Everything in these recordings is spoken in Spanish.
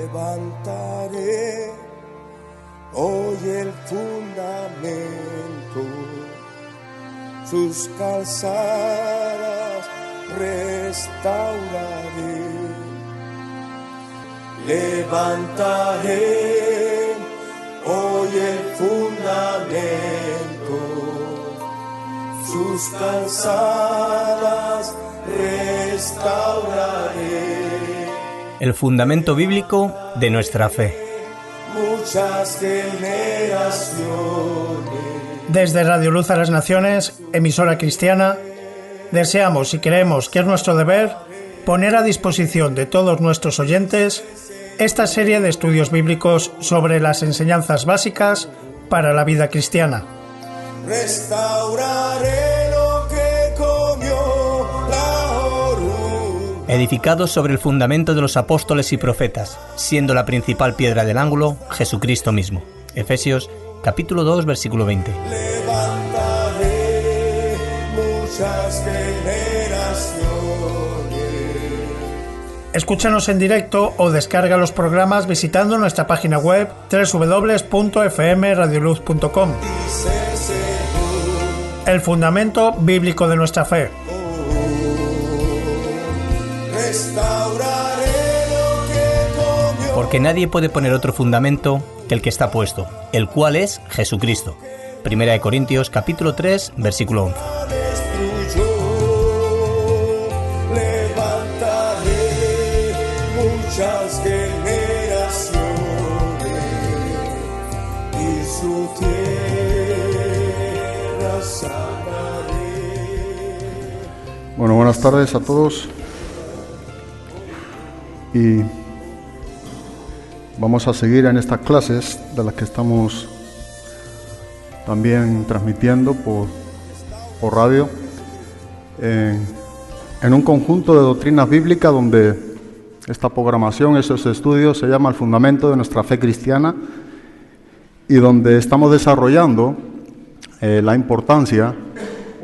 Levantaré hoy el fundamento, sus calzadas restauraré. Levantaré hoy el fundamento, sus calzadas restauraré. El fundamento bíblico de nuestra fe. Muchas generaciones. Desde Radio Luz a las Naciones, emisora cristiana, deseamos y creemos que es nuestro deber poner a disposición de todos nuestros oyentes esta serie de estudios bíblicos sobre las enseñanzas básicas para la vida cristiana. Restauraré lo que comió la oruga. Edificados sobre el fundamento de los apóstoles y profetas, siendo la principal piedra del ángulo Jesucristo mismo. Efesios capítulo 2, versículo 20. Levantaré muchas generaciones. Escúchanos en directo o descarga los programas visitando nuestra página web www.fmradioluz.com. El fundamento bíblico de nuestra fe. Porque nadie puede poner otro fundamento que el que está puesto, el cual es Jesucristo. Primera de Corintios capítulo 3, versículo 11. Muchas generaciones y su tierra sanaré. Bueno, buenas tardes a todos. Y vamos a seguir en estas clases de las que estamos también transmitiendo por radio en un conjunto de doctrinas bíblicas donde esta programación, esos estudios se llama el fundamento de nuestra fe cristiana y donde estamos desarrollando la importancia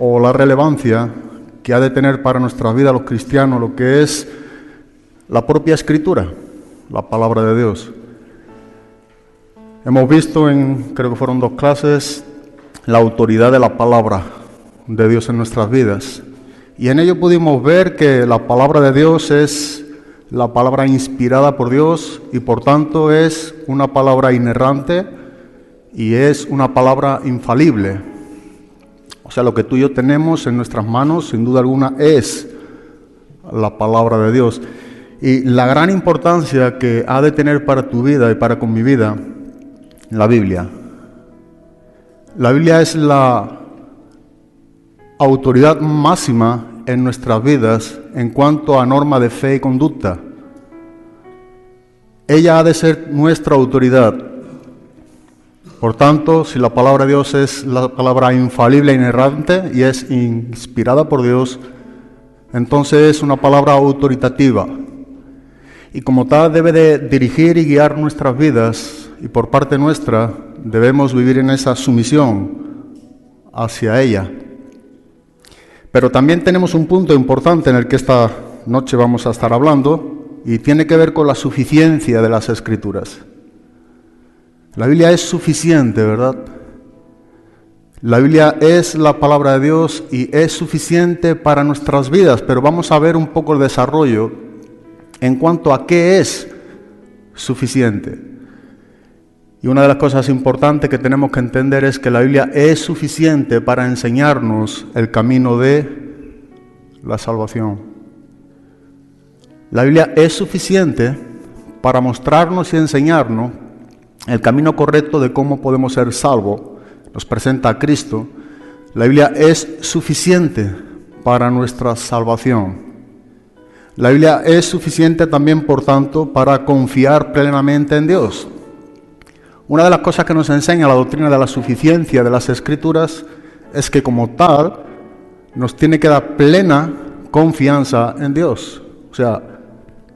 o la relevancia que ha de tener para nuestra vida los cristianos lo que es la propia Escritura, la palabra de Dios. Hemos visto creo que fueron 2 clases, la autoridad de la palabra de Dios en nuestras vidas. Y en ello pudimos ver que la palabra de Dios es la palabra inspirada por Dios y por tanto es una palabra inerrante y es una palabra infalible. O sea, lo que tú y yo tenemos en nuestras manos, sin duda alguna, es la palabra de Dios. Y la gran importancia que ha de tener para tu vida y para con mi vida, la Biblia. La Biblia es la autoridad máxima en nuestras vidas en cuanto a norma de fe y conducta. Ella ha de ser nuestra autoridad. Por tanto, si la palabra de Dios es la palabra infalible e inerrante y es inspirada por Dios, entonces es una palabra autoritativa. Y como tal debe de dirigir y guiar nuestras vidas, y por parte nuestra debemos vivir en esa sumisión hacia ella. Pero también tenemos un punto importante en el que esta noche vamos a estar hablando y tiene que ver con la suficiencia de las Escrituras. La Biblia es suficiente, ¿verdad? La Biblia es la palabra de Dios y es suficiente para nuestras vidas, pero vamos a ver un poco el desarrollo en cuanto a qué es suficiente. Y una de las cosas importantes que tenemos que entender es que la Biblia es suficiente para enseñarnos el camino de la salvación. La Biblia es suficiente para mostrarnos y enseñarnos el camino correcto de cómo podemos ser salvos. Nos presenta a Cristo. La Biblia es suficiente para nuestra salvación. La Biblia es suficiente también, por tanto, para confiar plenamente en Dios. Una de las cosas que nos enseña la doctrina de la suficiencia de las Escrituras es que como tal nos tiene que dar plena confianza en Dios. O sea,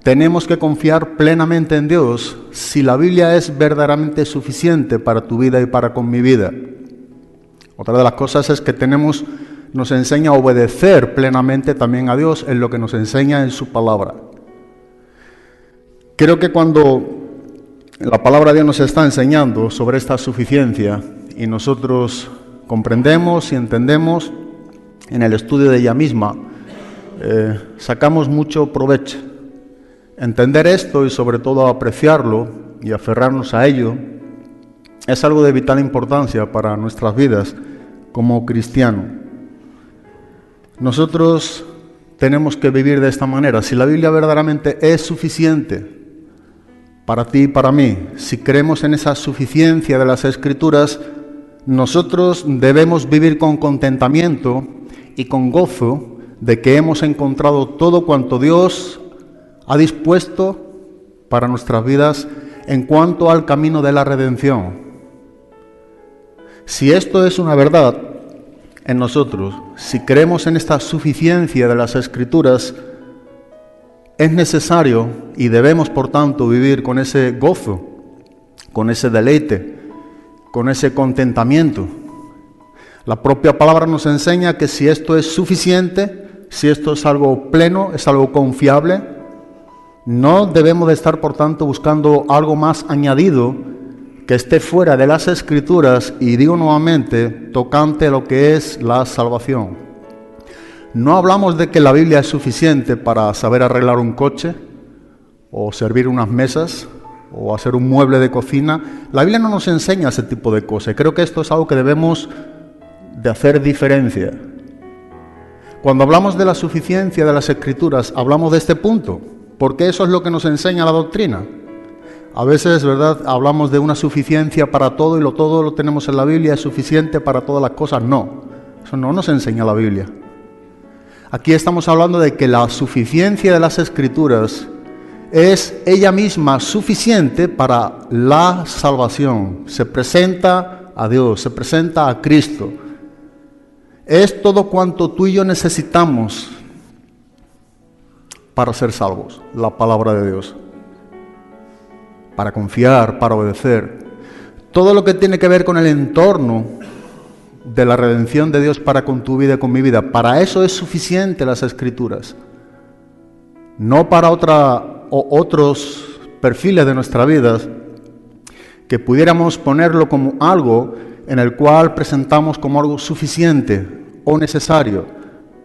tenemos que confiar plenamente en Dios si la Biblia es verdaderamente suficiente para tu vida y para con mi vida. Otra de las cosas es que nos enseña a obedecer plenamente también a Dios en lo que nos enseña en su palabra. Creo que cuando La palabra de Dios nos está enseñando sobre esta suficiencia y nosotros comprendemos y entendemos en el estudio de ella misma, sacamos mucho provecho. Entender esto y sobre todo apreciarlo y aferrarnos a ello es algo de vital importancia para nuestras vidas como cristianos. Nosotros tenemos que vivir de esta manera. Si la Biblia verdaderamente es suficiente para ti y para mí, si creemos en esa suficiencia de las Escrituras, nosotros debemos vivir con contentamiento y con gozo de que hemos encontrado todo cuanto Dios ha dispuesto para nuestras vidas en cuanto al camino de la redención. Si esto es una verdad en nosotros, si creemos en esta suficiencia de las Escrituras, es necesario y debemos por tanto vivir con ese gozo, con ese deleite, con ese contentamiento. La propia palabra nos enseña que si esto es suficiente, si esto es algo pleno, es algo confiable, no debemos de estar por tanto buscando algo más añadido que esté fuera de las Escrituras, y digo nuevamente, tocante lo que es la salvación. No hablamos de que la Biblia es suficiente para saber arreglar un coche, o servir unas mesas, o hacer un mueble de cocina. La Biblia no nos enseña ese tipo de cosas. Creo que esto es algo que debemos de hacer diferencia. Cuando hablamos de la suficiencia de las Escrituras, hablamos de este punto, porque eso es lo que nos enseña la doctrina. A veces, ¿verdad?, hablamos de una suficiencia para todo y todo lo tenemos en la Biblia, es suficiente para todas las cosas. No, eso no nos enseña la Biblia. Aquí estamos hablando de que la suficiencia de las Escrituras es ella misma suficiente para la salvación. Se presenta a Dios, se presenta a Cristo. Es todo cuanto tú y yo necesitamos para ser salvos, la palabra de Dios, para confiar, para obedecer. Todo lo que tiene que ver con el entorno de la redención de Dios para con tu vida y con mi vida, para eso es suficiente las Escrituras. No para otros perfiles de nuestra vida que pudiéramos ponerlo como algo en el cual presentamos como algo suficiente o necesario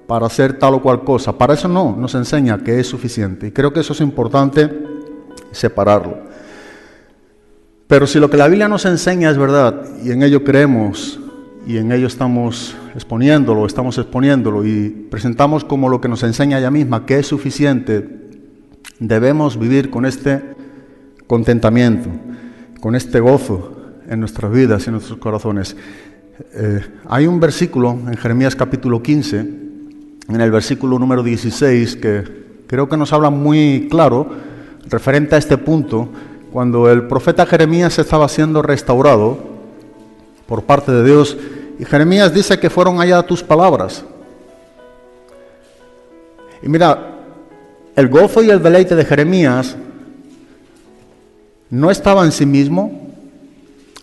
para hacer tal o cual cosa. Para eso no, nos enseña que es suficiente, y creo que eso es importante separarlo. Pero si lo que la Biblia nos enseña es verdad, y en ello creemos, y en ello estamos exponiéndolo y presentamos como lo que nos enseña ella misma, que es suficiente, debemos vivir con este contentamiento, con este gozo en nuestras vidas y en nuestros corazones. Hay un versículo en Jeremías capítulo 15, en el versículo número 16, que creo que nos habla muy claro referente a este punto, cuando el profeta Jeremías estaba siendo restaurado por parte de Dios, y Jeremías dice que fueron allá tus palabras. Y mira, el gozo y el deleite de Jeremías no estaba en sí mismo,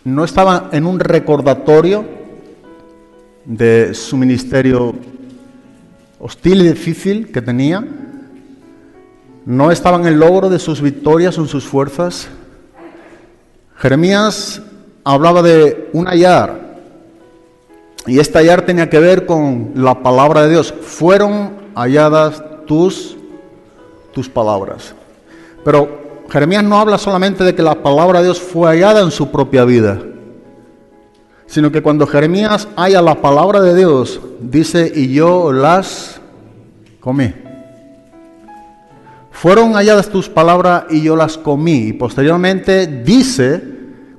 no estaba en un recordatorio de su ministerio hostil y difícil que tenía, no estaba en el logro de sus victorias o en sus fuerzas. Jeremías hablaba de un hallar, y este hallar tenía que ver con la palabra de Dios. Fueron halladas tus palabras. Pero Jeremías no habla solamente de que la palabra de Dios fue hallada en su propia vida, sino que cuando Jeremías halla la palabra de Dios, dice, y yo las comí. Fueron halladas tus palabras y yo las comí. Y posteriormente dice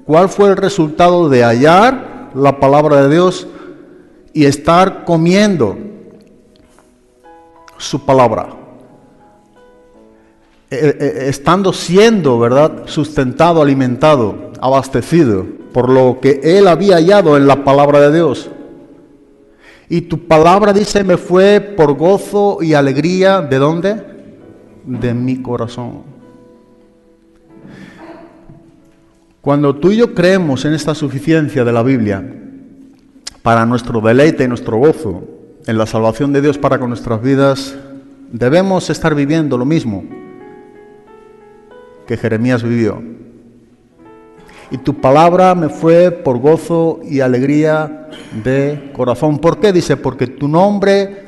cuál fue el resultado de hallar la palabra de Dios y estar comiendo su palabra, estando siendo, ¿verdad?, sustentado, alimentado, abastecido por lo que él había hallado en la palabra de Dios. Y tu palabra, dice, me fue por gozo y alegría, ¿de dónde? De mi corazón. Cuando tú y yo creemos en esta suficiencia de la Biblia para nuestro deleite y nuestro gozo en la salvación de Dios para con nuestras vidas, debemos estar viviendo lo mismo que Jeremías vivió. y tu palabra me fue por gozo y alegría de corazón. ¿Por qué? Dice, porque tu nombre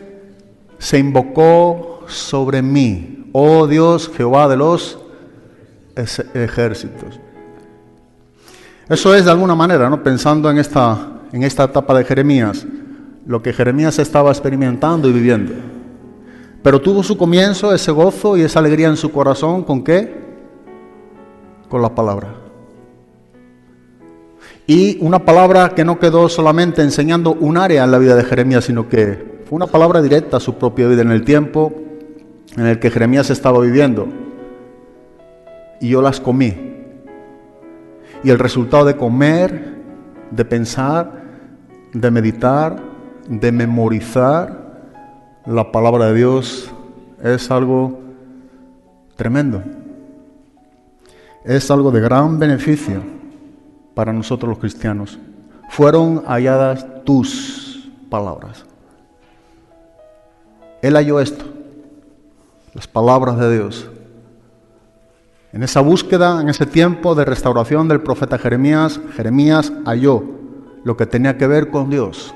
se invocó sobre mí, oh Dios, Jehová de los ejércitos. Eso es de alguna manera, ¿no? Pensando en esta etapa de Jeremías, lo que Jeremías estaba experimentando y viviendo. Pero tuvo su comienzo, ese gozo y esa alegría en su corazón, ¿con qué? Con la palabra. Y una palabra que no quedó solamente enseñando un área en la vida de Jeremías, sino que fue una palabra directa a su propia vida en el tiempo en el que Jeremías estaba viviendo. Y yo las comí. Y el resultado de comer, de pensar, de meditar, de memorizar la palabra de Dios es algo tremendo. Es algo de gran beneficio para nosotros los cristianos. Fueron halladas tus palabras. Él halló esto, las palabras de Dios. En esa búsqueda, en ese tiempo de restauración del profeta Jeremías, Jeremías halló lo que tenía que ver con Dios.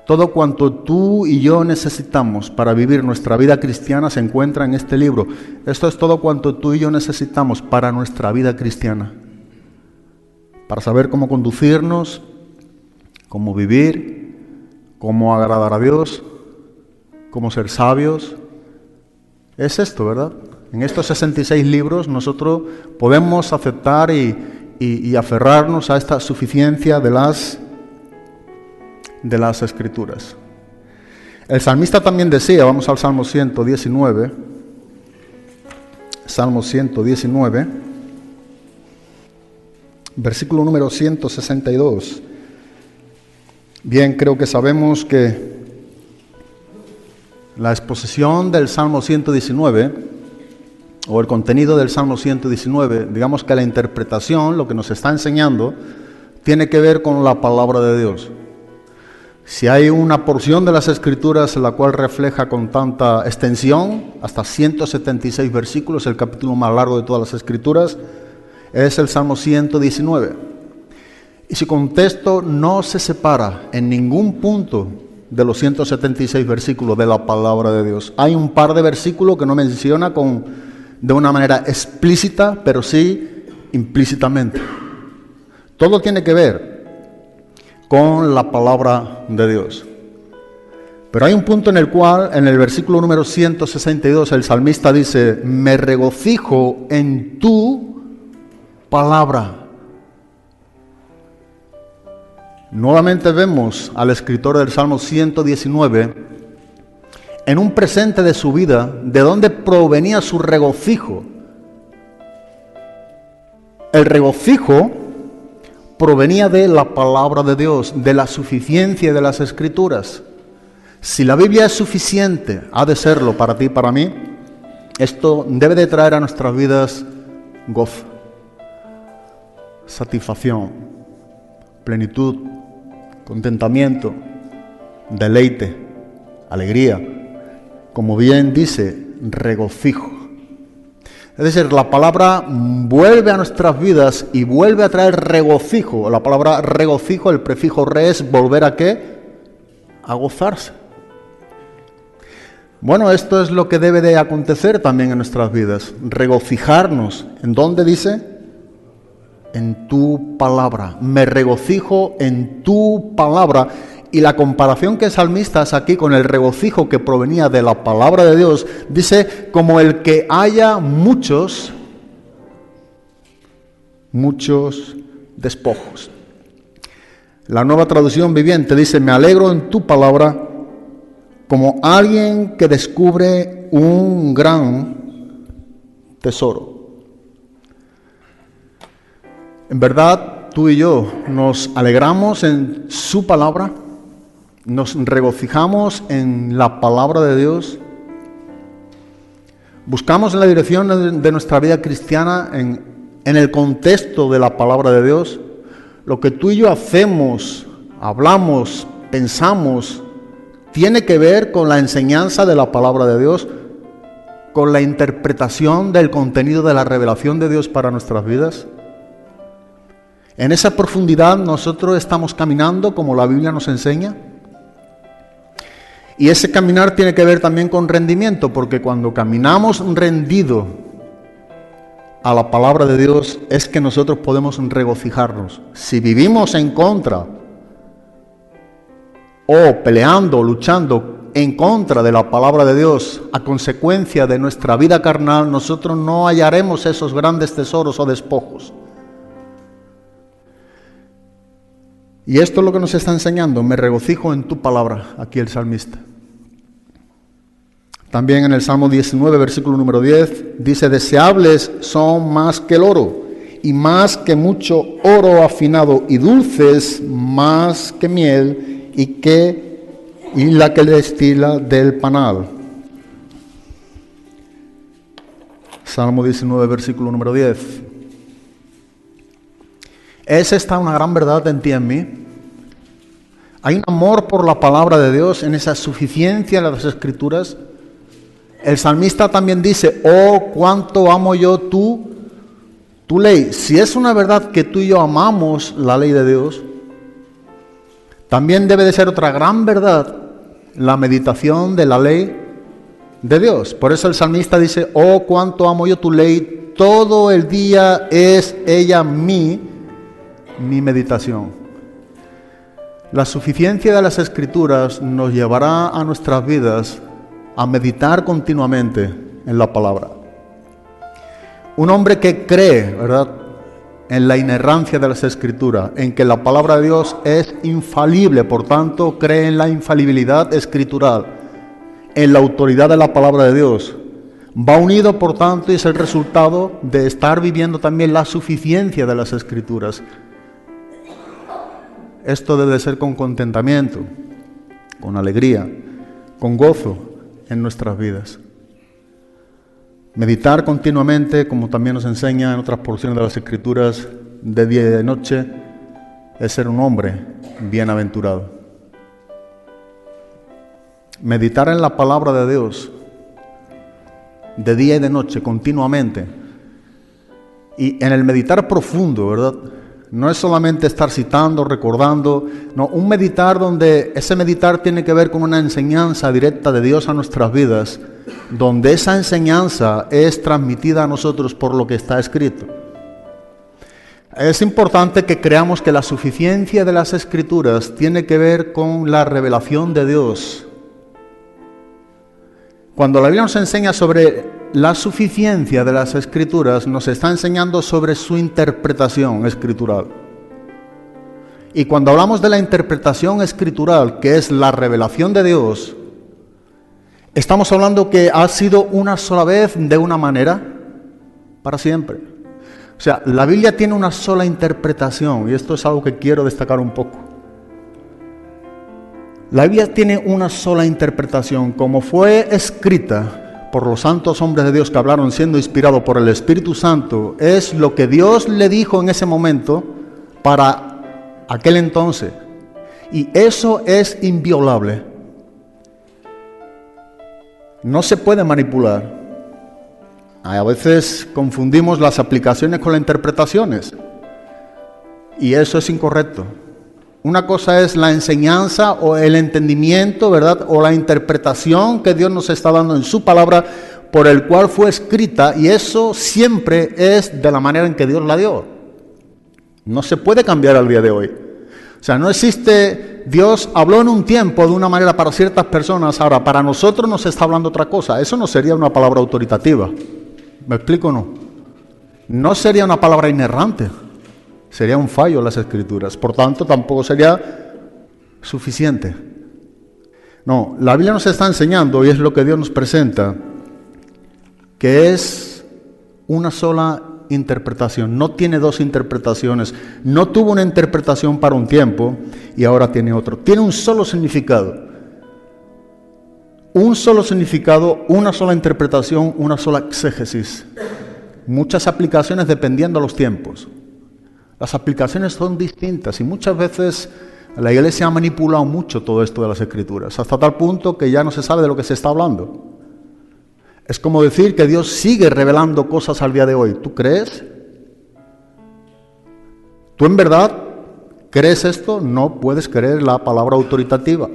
Todo cuanto tú y yo necesitamos para vivir nuestra vida cristiana se encuentra en este libro. Esto es todo cuanto tú y yo necesitamos para nuestra vida cristiana. Para saber cómo conducirnos, cómo vivir, cómo agradar a Dios, cómo ser sabios. Es esto, ¿verdad? En estos 66 libros nosotros podemos aceptar y aferrarnos a esta suficiencia de las Escrituras. El salmista también decía, vamos al Salmo 119, Salmo 119, versículo número 162. Bien, creo que sabemos que la exposición del Salmo 119, o el contenido del Salmo 119, digamos que la interpretación, lo que nos está enseñando, tiene que ver con la palabra de Dios. Si hay una porción de las Escrituras en la cual refleja con tanta extensión, hasta 176 versículos, el capítulo más largo de todas las Escrituras, es el Salmo 119. Y su contexto no se separa en ningún punto de los 176 versículos de la palabra de Dios. Hay un par de versículos que no menciona de una manera explícita, pero sí implícitamente. Todo tiene que ver con la palabra de Dios. Pero hay un punto en el cual, en el versículo número 162, el salmista dice, me regocijo en tu palabra. Nuevamente vemos al escritor del Salmo 119 en un presente de su vida, de donde provenía su regocijo. El regocijo provenía de la palabra de Dios, de la suficiencia de las Escrituras. Si la Biblia es suficiente, ha de serlo para ti y para mí, esto debe de traer a nuestras vidas gozo, satisfacción, plenitud, contentamiento, deleite, alegría, como bien dice, regocijo. Es decir, la palabra vuelve a nuestras vidas y vuelve a traer regocijo. La palabra regocijo, el prefijo re, es volver a ¿qué? A gozarse. Bueno, esto es lo que debe de acontecer también en nuestras vidas. Regocijarnos. ¿En dónde dice? En tu palabra. Me regocijo en tu palabra. Y la comparación que el salmista hace aquí con el regocijo que provenía de la palabra de Dios, dice, como el que haya muchos despojos. La Nueva Traducción Viviente dice, me alegro en tu palabra como alguien que descubre un gran tesoro. En verdad, tú y yo nos alegramos en su palabra, nos regocijamos en la palabra de Dios, buscamos la dirección de nuestra vida cristiana en el contexto de la palabra de Dios. Lo que tú y yo hacemos, hablamos, pensamos, tiene que ver con la enseñanza de la palabra de Dios, con la interpretación del contenido de la revelación de Dios para nuestras vidas. En esa profundidad nosotros estamos caminando como la Biblia nos enseña. Y ese caminar tiene que ver también con rendimiento, porque cuando caminamos rendido a la palabra de Dios es que nosotros podemos regocijarnos. Si vivimos en contra o peleando, luchando en contra de la palabra de Dios a consecuencia de nuestra vida carnal, nosotros no hallaremos esos grandes tesoros o despojos. Y esto es lo que nos está enseñando: me regocijo en tu palabra, aquí el salmista. También en el Salmo 19, versículo número 10, dice: deseables son más que el oro, y más que mucho oro afinado, y dulces más que miel, y la que destila del panal. Salmo 19, versículo número 10. ¿Es esta una gran verdad en ti y en mí? Hay un amor por la palabra de Dios, en esa suficiencia de las Escrituras. El salmista también dice: oh, cuánto amo yo tu ley. Si es una verdad que tú y yo amamos la ley de Dios, también debe de ser otra gran verdad la meditación de la ley de Dios. Por eso el salmista dice: oh, cuánto amo yo tu ley, todo el día es ella mi meditación. La suficiencia de las Escrituras nos llevará a nuestras vidas a meditar continuamente en la palabra. Un hombre que cree, ¿verdad?, en la inerrancia de las Escrituras, en que la palabra de Dios es infalible, por tanto cree en la infalibilidad escritural, en la autoridad de la palabra de Dios, va unido, por tanto, y es el resultado de estar viviendo también la suficiencia de las Escrituras. Esto debe ser con contentamiento, con alegría, con gozo en nuestras vidas. Meditar continuamente, como también nos enseña en otras porciones de las Escrituras, de día y de noche, es ser un hombre bienaventurado. Meditar en la palabra de Dios de día y de noche, continuamente. Y en el meditar profundo, ¿verdad?, no es solamente estar citando, recordando, no, un meditar donde ese meditar tiene que ver con una enseñanza directa de Dios a nuestras vidas, donde esa enseñanza es transmitida a nosotros por lo que está escrito. Es importante que creamos que la suficiencia de las Escrituras tiene que ver con la revelación de Dios. Cuando la Biblia nos enseña sobre la suficiencia de las Escrituras, nos está enseñando sobre su interpretación escritural. Y cuando hablamos de la interpretación escritural, que es la revelación de Dios, estamos hablando que ha sido una sola vez, de una manera, para siempre. O sea, la Biblia tiene una sola interpretación, y esto es algo que quiero destacar un poco. La Biblia tiene una sola interpretación, como fue escrita por los santos hombres de Dios que hablaron siendo inspirados por el Espíritu Santo, es lo que Dios le dijo en ese momento para aquel entonces. Y eso es inviolable. No se puede manipular. A veces confundimos las aplicaciones con las interpretaciones, y eso es incorrecto. Una cosa es la enseñanza o el entendimiento, ¿verdad?, o la interpretación que Dios nos está dando en su palabra, por el cual fue escrita, y eso siempre es de la manera en que Dios la dio. No se puede cambiar al día de hoy. O sea, no existe, Dios habló en un tiempo de una manera para ciertas personas, ahora para nosotros nos está hablando otra cosa. Eso no sería una palabra autoritativa. ¿Me explico o no? No sería una palabra inerrante. Sería un fallo en las Escrituras. Por tanto, tampoco sería suficiente. No, la Biblia nos está enseñando, y es lo que Dios nos presenta, que es una sola interpretación. No tiene dos interpretaciones. No tuvo una interpretación para un tiempo y ahora tiene otro. Tiene un solo significado. Un solo significado, una sola interpretación, una sola exégesis. Muchas aplicaciones dependiendo de los tiempos. Las aplicaciones son distintas y muchas veces la Iglesia ha manipulado mucho todo esto de las Escrituras, hasta tal punto que ya no se sabe de lo que se está hablando. Es como decir que Dios sigue revelando cosas al día de hoy. ¿Tú crees? ¿Tú en verdad crees esto? No puedes creer la palabra autoritativa.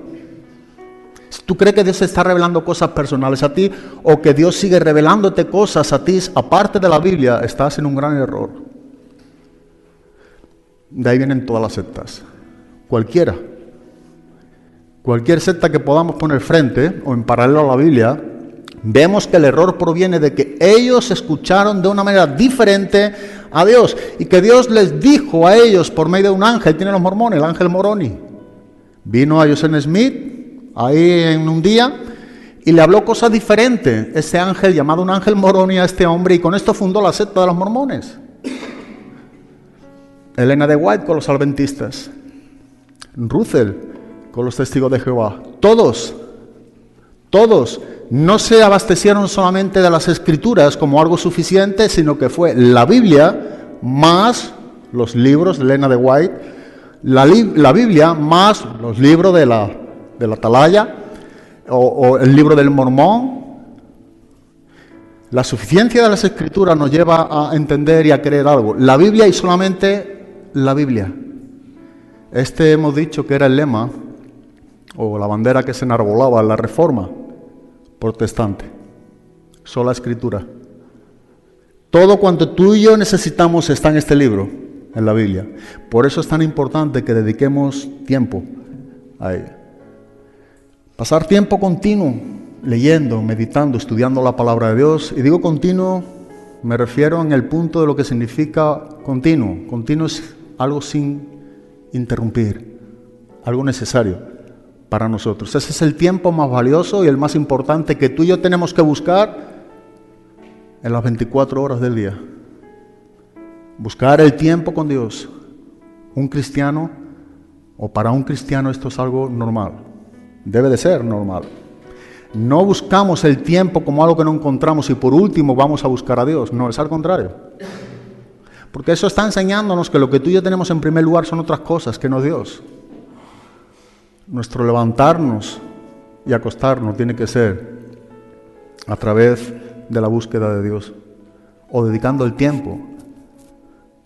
Si tú crees que Dios está revelando cosas personales a ti o que Dios sigue revelándote cosas a ti aparte de la Biblia, estás en un gran error. De ahí vienen todas las sectas. Cualquier secta que podamos poner frente o en paralelo a la Biblia, vemos que el error proviene de que ellos escucharon de una manera diferente a Dios y que Dios les dijo a ellos por medio de un ángel. Tienen los mormones, el ángel Moroni. Vino a Joseph Smith ahí en un día y le habló cosas diferentes. Ese ángel, llamado un ángel Moroni, a este hombre, y con esto fundó la secta de los mormones. Elena de White con los adventistas. Russell con los testigos de Jehová. Todos no se abastecieron solamente de las escrituras como algo suficiente, sino que fue la Biblia más los libros de Elena de White, la Biblia más los libros de la Atalaya o el libro del Mormón. La suficiencia de las escrituras nos lleva a entender y a creer algo. La Biblia y solamente la Biblia. Hemos dicho que era el lema o la bandera que se enarbolaba en la Reforma protestante. Sola escritura. Todo cuanto tú y yo necesitamos está en este libro, en la Biblia. Por eso es tan importante que dediquemos tiempo a ella. Pasar tiempo continuo, leyendo, meditando, estudiando la palabra de Dios. Y digo continuo, me refiero en el punto de lo que significa continuo. Continuo es algo sin interrumpir, algo necesario para nosotros. Ese es el tiempo más valioso y el más importante que tú y yo tenemos que buscar en las 24 horas del día. Buscar el tiempo con Dios. Un cristiano, o para un cristiano esto es algo normal. Debe de ser normal. No buscamos el tiempo como algo que no encontramos y por último vamos a buscar a Dios. No, es al contrario. Porque eso está enseñándonos que lo que tú y yo tenemos en primer lugar son otras cosas que no Dios. Nuestro levantarnos y acostarnos tiene que ser a través de la búsqueda de Dios o dedicando el tiempo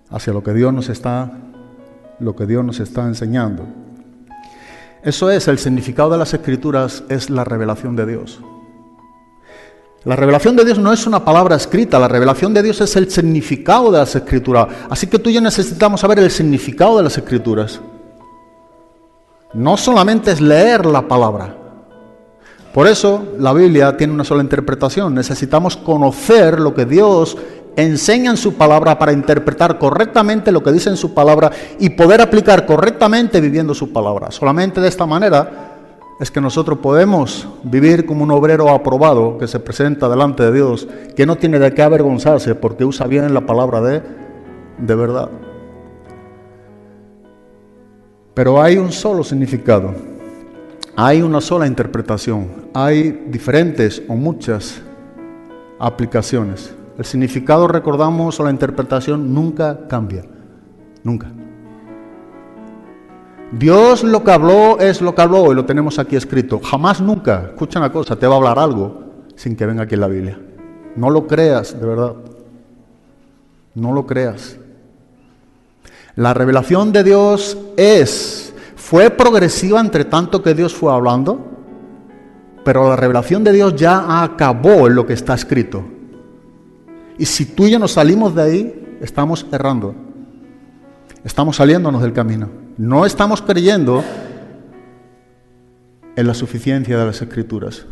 hacia lo que Dios nos está enseñando. Eso es, el significado de las Escrituras es la revelación de Dios. La revelación de Dios no es una palabra escrita, la revelación de Dios es el significado de las Escrituras. Así que tú y yo necesitamos saber el significado de las Escrituras. No solamente es leer la palabra. Por eso la Biblia tiene una sola interpretación. Necesitamos conocer lo que Dios enseña en su palabra para interpretar correctamente lo que dice en su palabra y poder aplicar correctamente viviendo su palabra. Solamente de esta manera es que nosotros podemos vivir como un obrero aprobado que se presenta delante de Dios, que no tiene de qué avergonzarse porque usa bien la palabra de verdad. Pero hay un solo significado, hay una sola interpretación, hay diferentes o muchas aplicaciones. El significado, recordamos, o la interpretación nunca cambia, nunca. Dios lo que habló es lo que habló y lo tenemos aquí escrito. Jamás, nunca, escucha una cosa, te va a hablar algo sin que venga aquí en la Biblia. No lo creas, de verdad. No lo creas. La revelación de Dios fue progresiva entre tanto que Dios fue hablando, pero la revelación de Dios ya acabó en lo que está escrito. Y si tú y yo nos salimos de ahí, estamos errando. Estamos saliéndonos del camino. No estamos creyendo en la suficiencia de las Escrituras.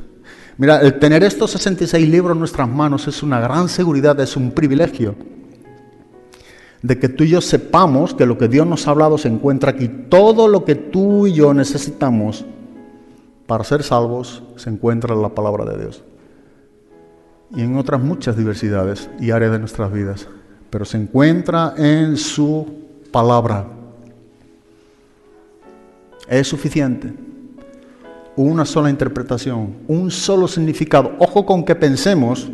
Mira, el tener estos 66 libros en nuestras manos es una gran seguridad, es un privilegio. De que tú y yo sepamos que lo que Dios nos ha hablado se encuentra aquí. Todo lo que tú y yo necesitamos para ser salvos se encuentra en la palabra de Dios. Y en otras muchas diversidades y áreas de nuestras vidas. Pero se encuentra en su palabra. Es suficiente. Una sola interpretación, un solo significado. Ojo con que pensemos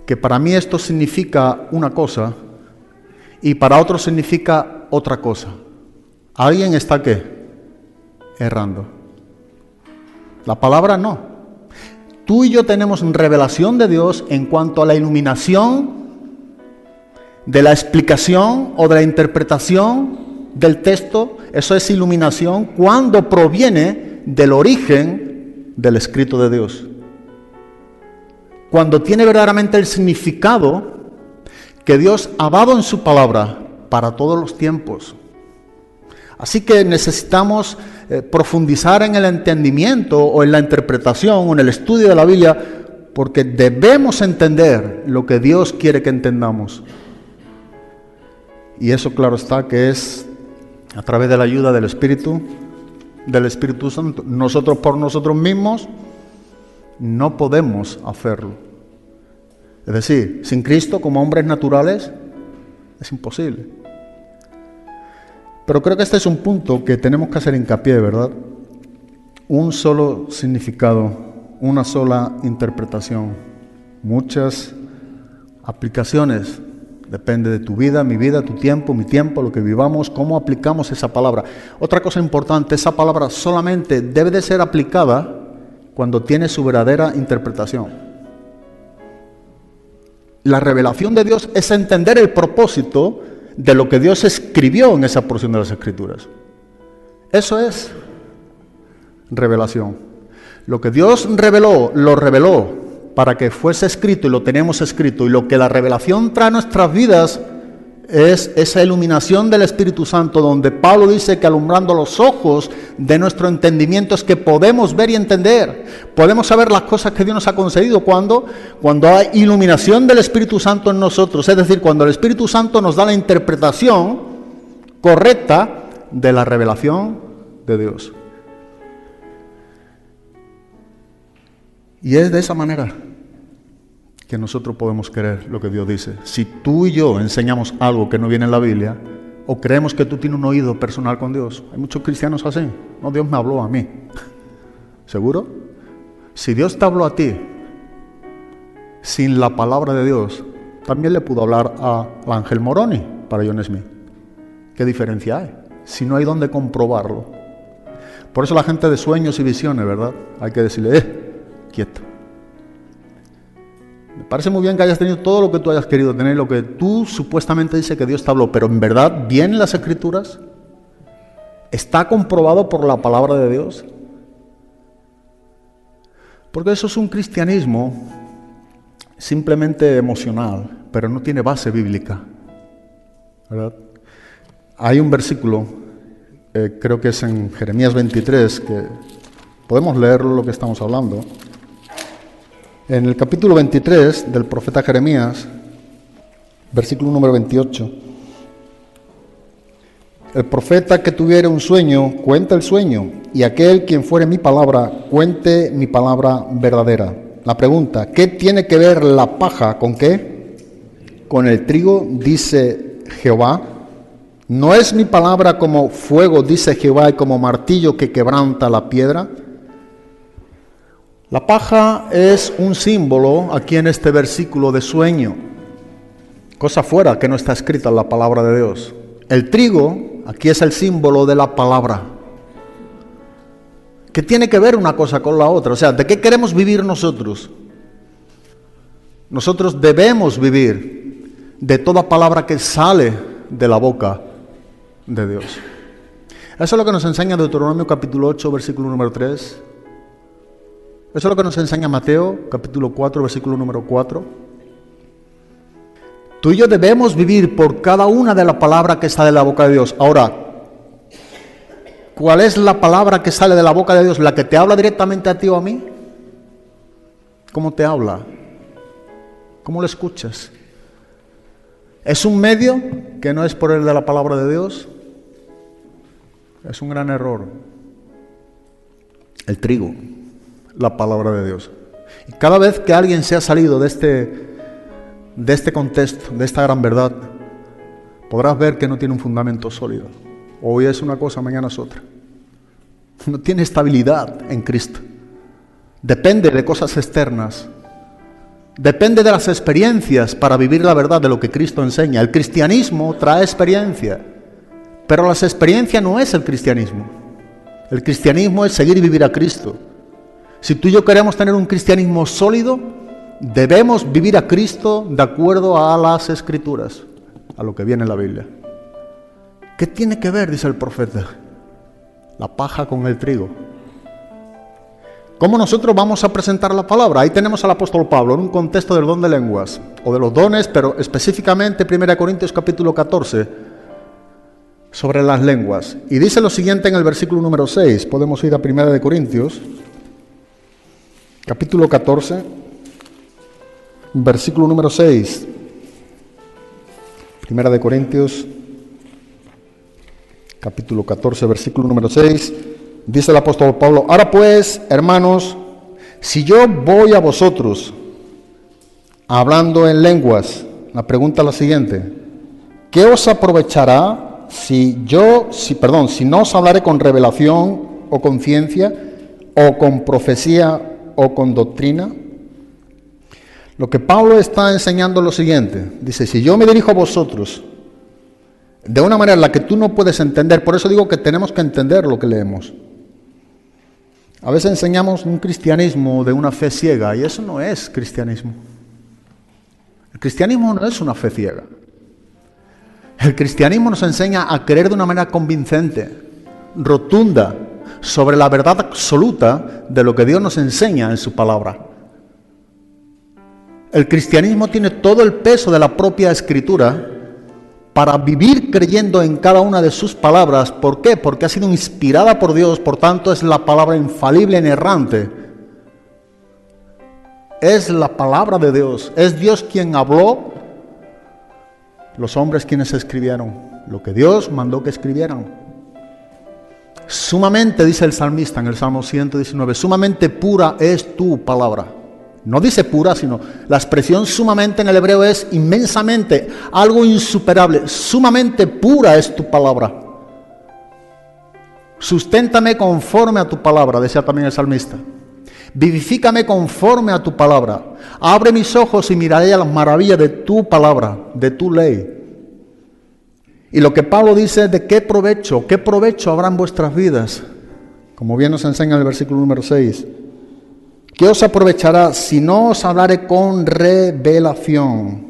que para mí esto significa una cosa y para otros significa otra cosa. ¿Alguien está qué? Errando. La palabra no. Tú y yo tenemos revelación de Dios en cuanto a la iluminación de la explicación o de la interpretación del texto, eso es iluminación cuando proviene del origen del escrito de Dios. Cuando tiene verdaderamente el significado que Dios ha dado en su palabra para todos los tiempos. Así que necesitamos profundizar en el entendimiento o en la interpretación o en el estudio de la Biblia, porque debemos entender lo que Dios quiere que entendamos. Y eso, claro está, que es a través de la ayuda del Espíritu Santo. Nosotros por nosotros mismos no podemos hacerlo. Es decir, sin Cristo como hombres naturales es imposible. Pero creo que este es un punto que tenemos que hacer hincapié, ¿verdad? Un solo significado, una sola interpretación, muchas aplicaciones. Depende de tu vida, mi vida, tu tiempo, mi tiempo, lo que vivamos, cómo aplicamos esa palabra. Otra cosa importante, esa palabra solamente debe de ser aplicada cuando tiene su verdadera interpretación. La revelación de Dios es entender el propósito de lo que Dios escribió en esa porción de las Escrituras. Eso es revelación. Lo que Dios reveló, lo reveló para que fuese escrito y lo tenemos escrito. Y lo que la revelación trae a nuestras vidas es esa iluminación del Espíritu Santo, donde Pablo dice que alumbrando los ojos de nuestro entendimiento es que podemos ver y entender. Podemos saber las cosas que Dios nos ha concedido cuando hay iluminación del Espíritu Santo en nosotros. Es decir, cuando el Espíritu Santo nos da la interpretación correcta de la revelación de Dios. Y es de esa manera que nosotros podemos creer lo que Dios dice. Si tú y yo enseñamos algo que no viene en la Biblia, o creemos que tú tienes un oído personal con Dios, hay muchos cristianos así. No, Dios me habló a mí. ¿Seguro? Si Dios te habló a ti sin la palabra de Dios, también le pudo hablar al Ángel Moroni para John Smith. ¿Qué diferencia hay? Si no hay dónde comprobarlo. Por eso la gente de sueños y visiones, ¿verdad? Hay que decirle, quieto. Me parece muy bien que hayas tenido todo lo que tú hayas querido tener, lo que tú supuestamente dices que Dios te habló, pero en verdad, ¿vienen las Escrituras? ¿Está comprobado por la palabra de Dios? Porque eso es un cristianismo simplemente emocional, pero no tiene base bíblica, ¿verdad? Hay un versículo, creo que es en Jeremías 23, que podemos leerlo lo que estamos hablando. En el capítulo 23 del profeta Jeremías, versículo número 28, el profeta que tuviere un sueño, cuenta el sueño, y aquel quien fuere mi palabra, cuente mi palabra verdadera. La pregunta, ¿qué tiene que ver la paja con qué? Con el trigo, dice Jehová. ¿No es mi palabra como fuego, dice Jehová, y como martillo que quebranta la piedra? La paja es un símbolo aquí en este versículo de sueño, cosa fuera que no está escrita en la palabra de Dios. El trigo aquí es el símbolo de la palabra. ¿Qué tiene que ver una cosa con la otra? O sea, ¿de qué queremos vivir nosotros? Nosotros debemos vivir de toda palabra que sale de la boca de Dios. Eso es lo que nos enseña Deuteronomio capítulo 8, versículo número 3. Eso es lo que nos enseña Mateo, capítulo 4, versículo número 4. Tú y yo debemos vivir por cada una de las palabras que sale de la boca de Dios. Ahora, ¿cuál es la palabra que sale de la boca de Dios? ¿La que te habla directamente a ti o a mí? ¿Cómo te habla? ¿Cómo lo escuchas? ¿Es un medio que no es por el de la palabra de Dios? Es un gran error. El trigo, la palabra de Dios. Y cada vez que alguien se ha salido de este contexto, de esta gran verdad, podrás ver que no tiene un fundamento sólido. Hoy es una cosa, mañana es otra. No tiene estabilidad en Cristo. Depende de cosas externas. Depende de las experiencias para vivir la verdad de lo que Cristo enseña. El cristianismo trae experiencia, pero las experiencias no es el cristianismo. El cristianismo es seguir y vivir a Cristo. Si tú y yo queremos tener un cristianismo sólido, debemos vivir a Cristo de acuerdo a las Escrituras. a lo que viene en la Biblia. ¿Qué tiene que ver, dice el profeta, la paja con el trigo? ¿Cómo nosotros vamos a presentar la palabra? Ahí tenemos al apóstol Pablo en un contexto del don de lenguas, o de los dones, pero específicamente 1 Corintios capítulo 14, sobre las lenguas. Y dice lo siguiente en el versículo número 6, podemos ir a 1 Corintios, capítulo 14, versículo número 6. 1 Corintios, capítulo 14, versículo número 6. Dice el apóstol Pablo: ahora pues, hermanos, si yo voy a vosotros hablando en lenguas, la pregunta es la siguiente: ¿qué os aprovechará si no os hablaré con revelación o con ciencia, o con profecía o con doctrina? Lo que Pablo está enseñando es lo siguiente. Dice: si yo me dirijo a vosotros de una manera en la que tú no puedes entender, por eso digo que tenemos que entender lo que leemos. A veces enseñamos un cristianismo de una fe ciega, y eso no es cristianismo. El cristianismo no es una fe ciega. El cristianismo nos enseña a creer de una manera convincente, rotunda, sobre la verdad absoluta de lo que Dios nos enseña en su palabra. El cristianismo tiene todo el peso de la propia Escritura para vivir creyendo en cada una de sus palabras. ¿Por qué? Porque ha sido inspirada por Dios, por tanto es la palabra infalible, inerrante. Es la palabra de Dios, es Dios quien habló, los hombres quienes escribieron lo que Dios mandó que escribieran. Sumamente, dice el salmista en el Salmo 119, sumamente pura es tu palabra. No dice pura, sino la expresión sumamente en el hebreo es inmensamente, algo insuperable. Sumamente pura es tu palabra. Susténtame conforme a tu palabra, decía también el salmista. Vivifícame conforme a tu palabra. Abre mis ojos y miraré a las maravillas de tu palabra, de tu ley. Y lo que Pablo dice, ¿de qué provecho habrá en vuestras vidas? Como bien nos enseña el versículo número 6. ¿Qué os aprovechará si no os hablaré con revelación?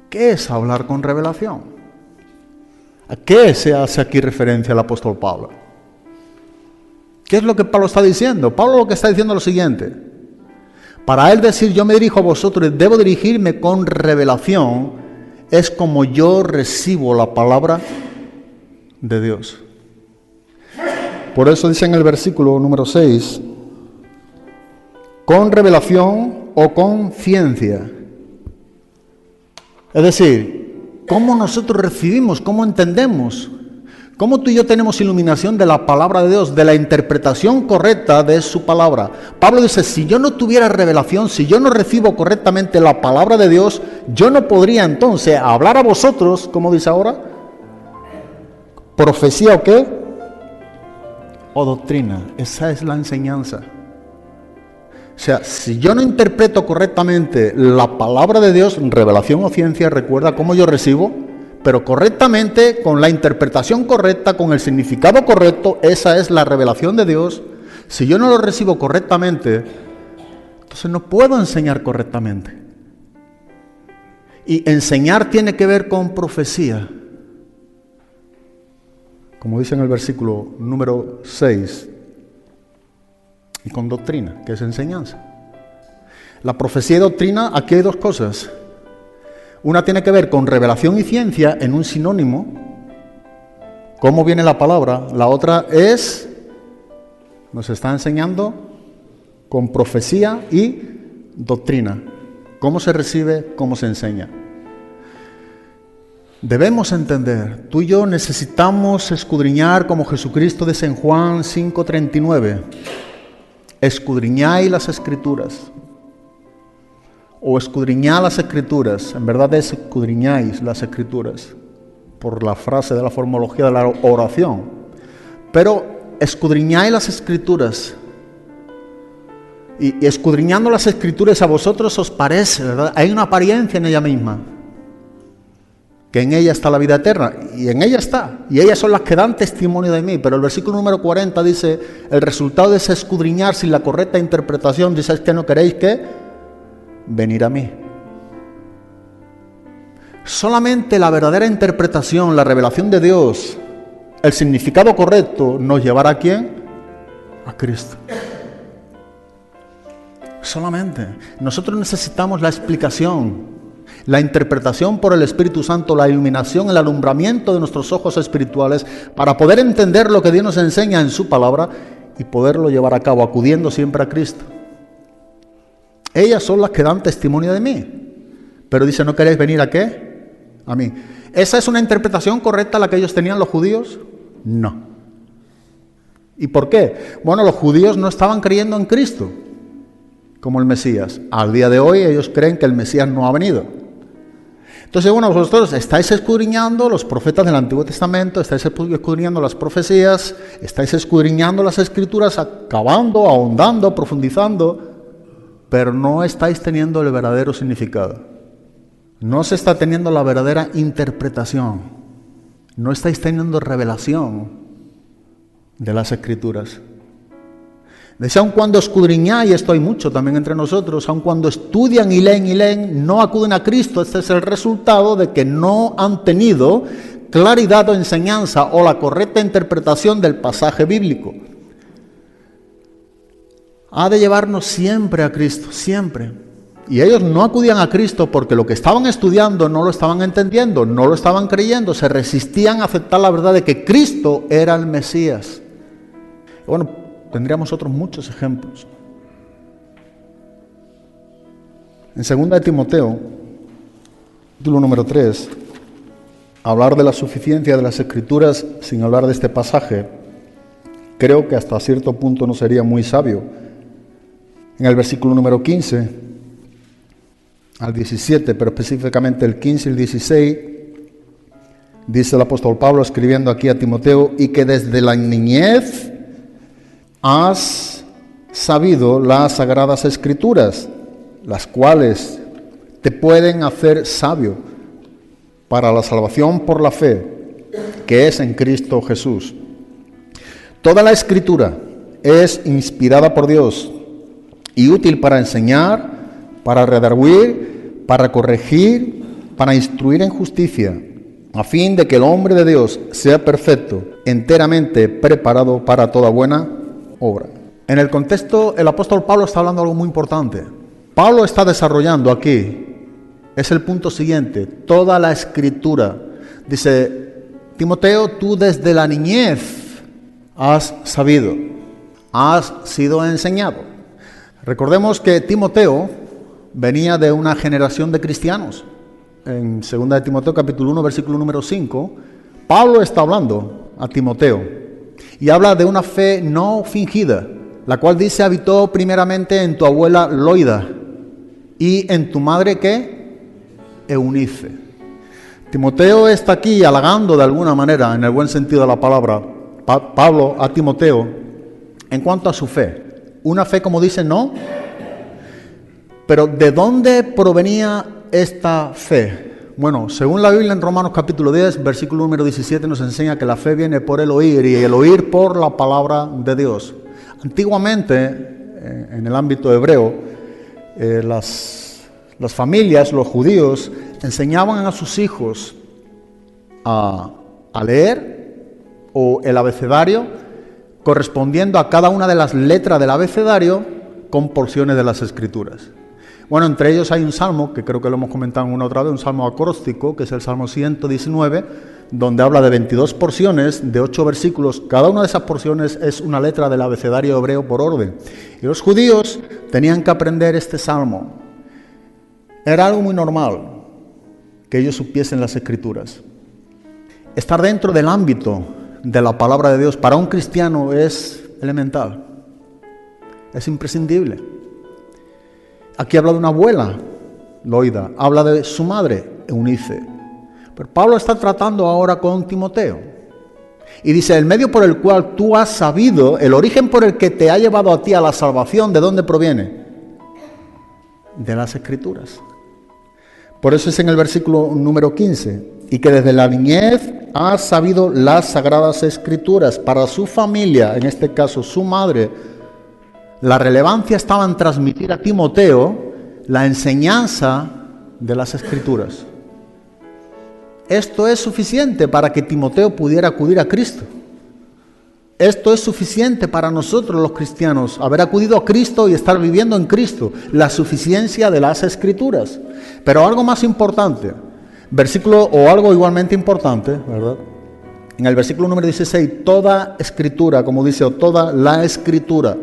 ¿Qué es hablar con revelación? ¿A qué se hace aquí referencia el apóstol Pablo? ¿Qué es lo que Pablo está diciendo? Pablo lo que está diciendo es lo siguiente. Para él decir yo me dirijo a vosotros, debo dirigirme con revelación, es como yo recibo la palabra de Dios. Por eso dice en el versículo número 6, con revelación o con ciencia. Es decir, ¿cómo nosotros recibimos, cómo entendemos? ¿Cómo tú y yo tenemos iluminación de la palabra de Dios, de la interpretación correcta de su palabra? Pablo dice, si yo no tuviera revelación, si yo no recibo correctamente la palabra de Dios, yo no podría entonces hablar a vosotros, como dice ahora, profecía o qué, o doctrina. Esa es la enseñanza. O sea, si yo no interpreto correctamente la palabra de Dios, revelación o ciencia, recuerda cómo yo recibo, pero correctamente, con la interpretación correcta, con el significado correcto, esa es la revelación de Dios. Si yo no lo recibo correctamente, entonces no puedo enseñar correctamente. Y enseñar tiene que ver con profecía. Como dice en el versículo número 6, y con doctrina, que es enseñanza. La profecía y doctrina, aquí hay dos cosas. Una tiene que ver con revelación y ciencia en un sinónimo, cómo viene la palabra. La otra es, nos está enseñando con profecía y doctrina, cómo se recibe, cómo se enseña. Debemos entender, tú y yo necesitamos escudriñar como Jesucristo dice en Juan 5:39, escudriñáis las Escrituras, o escudriñad las Escrituras, en verdad es escudriñáis las Escrituras, por la frase de la formología de la oración, pero escudriñáis las Escrituras, y escudriñando las Escrituras a vosotros os parece, ¿verdad? Hay una apariencia en ella misma, que en ella está la vida eterna, y en ella está, y ellas son las que dan testimonio de mí, pero el versículo número 40 dice, el resultado de ese escudriñar sin la correcta interpretación, dice, es que no queréis que venir a mí. Solamente la verdadera interpretación, la revelación de Dios, el significado correcto, nos llevará ¿a quién? A Cristo. Solamente. Nosotros necesitamos la explicación, la interpretación por el Espíritu Santo, la iluminación, el alumbramiento de nuestros ojos espirituales para poder entender lo que Dios nos enseña en su palabra y poderlo llevar a cabo, acudiendo siempre a Cristo. Ellas son las que dan testimonio de mí. Pero dice, ¿no queréis venir a qué? A mí. ¿Esa es una interpretación correcta la que ellos tenían, los judíos? No. ¿Y por qué? Bueno, los judíos no estaban creyendo en Cristo como el Mesías. Al día de hoy ellos creen que el Mesías no ha venido. Entonces, bueno, vosotros estáis escudriñando los profetas del Antiguo Testamento, estáis escudriñando las profecías, estáis escudriñando las Escrituras, acabando, ahondando, profundizando, pero no estáis teniendo el verdadero significado. No se está teniendo la verdadera interpretación. No estáis teniendo revelación de las Escrituras. Dice, aun cuando escudriñáis, y esto hay mucho también entre nosotros, aun cuando estudian y leen, no acuden a Cristo. Este es el resultado de que no han tenido claridad o enseñanza o la correcta interpretación del pasaje bíblico. Ha de llevarnos siempre a Cristo, siempre. Y ellos no acudían a Cristo porque lo que estaban estudiando no lo estaban entendiendo, no lo estaban creyendo, se resistían a aceptar la verdad de que Cristo era el Mesías. Bueno, tendríamos otros muchos ejemplos. En 2 de Timoteo, capítulo número 3, hablar de la suficiencia de las Escrituras sin hablar de este pasaje, creo que hasta cierto punto no sería muy sabio. En el versículo número 15 al 17, pero específicamente el 15 y el 16, dice el apóstol Pablo escribiendo aquí a Timoteo, y que desde la niñez has sabido las sagradas Escrituras, las cuales te pueden hacer sabio para la salvación por la fe, que es en Cristo Jesús. Toda la Escritura es inspirada por Dios y útil para enseñar, para redarguir, para corregir, para instruir en justicia, a fin de que el hombre de Dios sea perfecto, enteramente preparado para toda buena obra. En el contexto, el apóstol Pablo está hablando de algo muy importante. Pablo está desarrollando aquí, es el punto siguiente, toda la Escritura. Dice, Timoteo, tú desde la niñez has sabido, has sido enseñado. Recordemos que Timoteo venía de una generación de cristianos. En 2 de Timoteo capítulo 1 versículo número 5, Pablo está hablando a Timoteo y habla de una fe no fingida, la cual dice habitó primeramente en tu abuela Loida y en tu madre ¿qué? Eunice. Timoteo está aquí halagando de alguna manera, en el buen sentido de la palabra, Pablo a Timoteo en cuanto a su fe. Una fe, como dice, no. Pero ¿de dónde provenía esta fe? Bueno, según la Biblia en Romanos capítulo 10, versículo número 17 nos enseña que la fe viene por el oír y el oír por la palabra de Dios. Antiguamente, en el ámbito hebreo, las familias, los judíos, enseñaban a sus hijos a leer o el abecedario correspondiendo a cada una de las letras del abecedario con porciones de las Escrituras. Bueno, entre ellos hay un salmo, que creo que lo hemos comentado una otra vez, un salmo acróstico, que es el Salmo 119, donde habla de 22 porciones, de 8 versículos. Cada una de esas porciones es una letra del abecedario hebreo por orden. Y los judíos tenían que aprender este salmo. Era algo muy normal que ellos supiesen las Escrituras. Estar dentro del ámbito de la palabra de Dios para un cristiano es elemental, es imprescindible. Aquí habla de una abuela, Loida, habla de su madre, Eunice. Pero Pablo está tratando ahora con Timoteo. Y dice, el medio por el cual tú has sabido, el origen por el que te ha llevado a ti a la salvación, ¿de dónde proviene? De las Escrituras. Por eso es en el versículo número 15, y que desde la niñez has sabido las sagradas Escrituras para su familia, en este caso su madre. La relevancia estaba en transmitir a Timoteo la enseñanza de las Escrituras. Esto es suficiente para que Timoteo pudiera acudir a Cristo. Esto es suficiente para nosotros los cristianos, haber acudido a Cristo y estar viviendo en Cristo, la suficiencia de las Escrituras. Pero algo más importante, algo igualmente importante, ¿verdad? En el versículo número 16, toda Escritura, como dice, o toda la Escritura.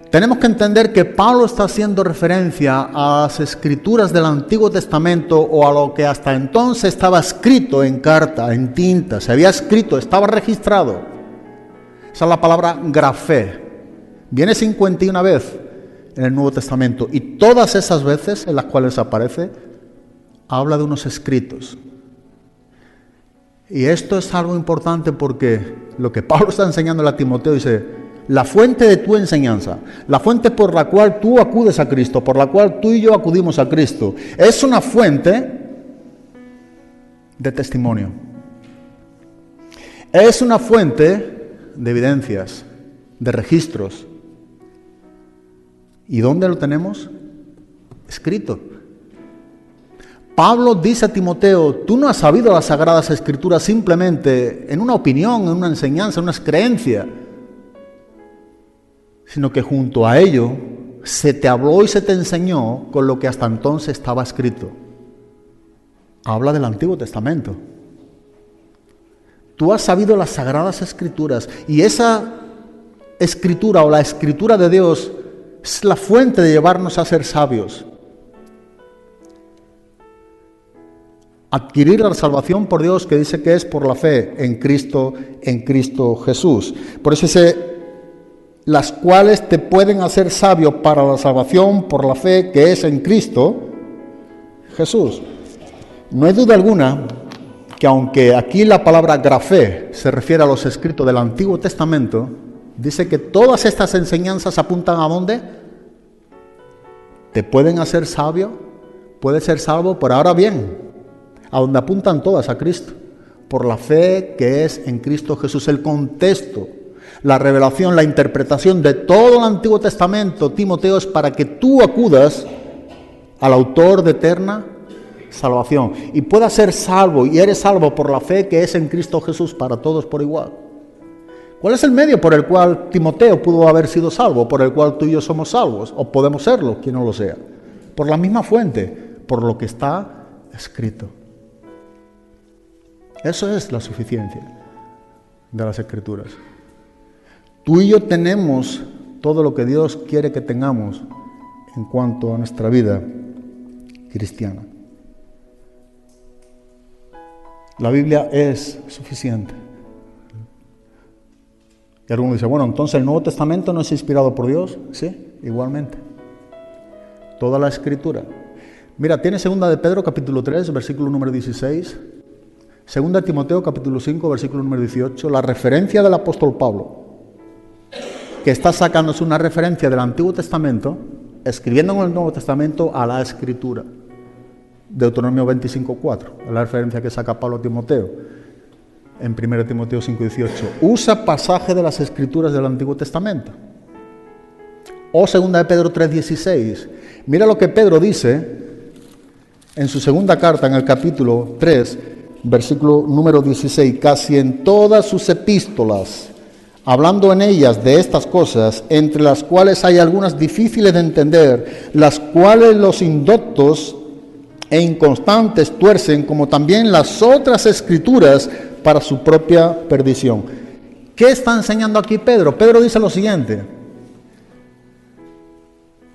Tenemos que entender que Pablo está haciendo referencia a las Escrituras del Antiguo Testamento o a lo que hasta entonces estaba escrito en carta, en tinta, se había escrito, estaba registrado. Esa es la palabra grafé. Viene 51 veces en el Nuevo Testamento y todas esas veces en las cuales aparece, habla de unos escritos. Y esto es algo importante porque lo que Pablo está enseñando a Timoteo dice, la fuente de tu enseñanza, la fuente por la cual tú acudes a Cristo, por la cual tú y yo acudimos a Cristo, es una fuente de testimonio. Es una fuente de evidencias, de registros. ¿Y dónde lo tenemos? Escrito. Pablo dice a Timoteo, tú no has sabido las Sagradas Escrituras simplemente en una opinión, en una enseñanza, en una creencia, sino que junto a ello se te habló y se te enseñó con lo que hasta entonces estaba escrito. Habla del Antiguo Testamento. Tú has sabido las Sagradas Escrituras y esa Escritura o la Escritura de Dios es la fuente de llevarnos a ser sabios. Adquirir la salvación por Dios, que dice que es por la fe en Cristo Jesús. Por eso dice, las cuales te pueden hacer sabio para la salvación por la fe que es en Cristo Jesús. No hay duda alguna que aunque aquí la palabra grafé se refiere a los escritos del Antiguo Testamento, dice que todas estas enseñanzas apuntan ¿a dónde? Te pueden hacer sabio, puedes ser salvo, pero ahora bien, a donde apuntan todas, a Cristo, por la fe que es en Cristo Jesús. El contexto, la revelación, la interpretación de todo el Antiguo Testamento, Timoteo, es para que tú acudas al autor de eterna salvación y puedas ser salvo, y eres salvo por la fe que es en Cristo Jesús para todos por igual. ¿Cuál es el medio por el cual Timoteo pudo haber sido salvo, por el cual tú y yo somos salvos, o podemos serlo, quien no lo sea? Por la misma fuente, por lo que está escrito. Eso es la suficiencia de las Escrituras. Tú y yo tenemos todo lo que Dios quiere que tengamos en cuanto a nuestra vida cristiana. La Biblia es suficiente. Y alguno dice, bueno, entonces el Nuevo Testamento no es inspirado por Dios. Sí, igualmente. Toda la Escritura. Mira, tiene 2 de Pedro capítulo 3, versículo número 16. 2 de Timoteo capítulo 5, versículo número 18. La referencia del apóstol Pablo, que está sacándose una referencia del Antiguo Testamento, escribiendo en el Nuevo Testamento a la Escritura. Deuteronomio 25:4, la referencia que saca Pablo a Timoteo, en 1 Timoteo 5:18. Usa pasaje de las Escrituras del Antiguo Testamento. O 2 de Pedro 3:16. Mira lo que Pedro dice en su segunda carta, en el capítulo 3, versículo número 16. Casi en todas sus epístolas, hablando en ellas de estas cosas, entre las cuales hay algunas difíciles de entender, las cuales los indoctos e inconstantes tuercen, como también las otras Escrituras, para su propia perdición. ¿Qué está enseñando aquí Pedro? Pedro dice lo siguiente: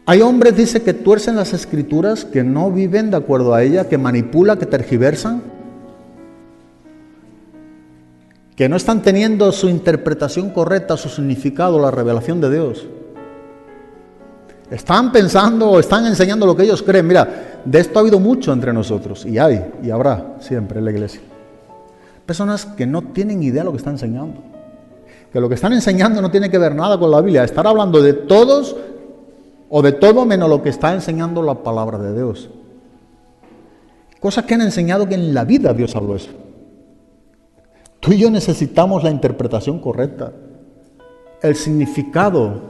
hay hombres, dice, que tuercen las Escrituras, que no viven de acuerdo a ella, que manipulan, que tergiversan, que no están teniendo su interpretación correcta, su significado, la revelación de Dios. Están pensando o están enseñando lo que ellos creen. Mira, de esto ha habido mucho entre nosotros, y hay, y habrá siempre en la iglesia. Personas que no tienen idea de lo que están enseñando. Que lo que están enseñando no tiene que ver nada con la Biblia. Estar hablando de todos o de todo menos lo que está enseñando la palabra de Dios. Cosas que han enseñado que en la vida Dios habló eso. Tú y yo necesitamos la interpretación correcta, el significado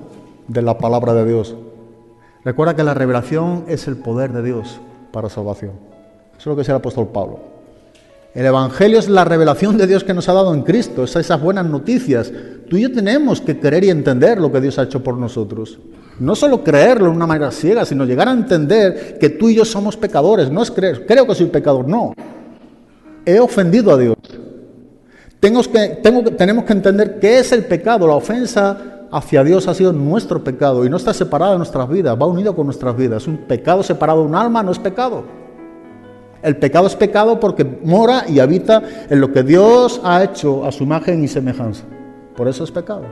de la palabra de Dios. Recuerda que la revelación es el poder de Dios para salvación. Eso es lo que decía el apóstol Pablo. El Evangelio es la revelación de Dios que nos ha dado en Cristo, esas buenas noticias. Tú y yo tenemos que creer y entender lo que Dios ha hecho por nosotros. No solo creerlo de una manera ciega, sino llegar a entender que tú y yo somos pecadores. No es creer, creo que soy pecador, no. He ofendido a Dios. Tenemos que entender qué es el pecado. La ofensa hacia Dios ha sido nuestro pecado y no está separada de nuestras vidas, va unido con nuestras vidas. Un pecado separado de un alma no es pecado. El pecado es pecado porque mora y habita en lo que Dios ha hecho a su imagen y semejanza. Por eso es pecado.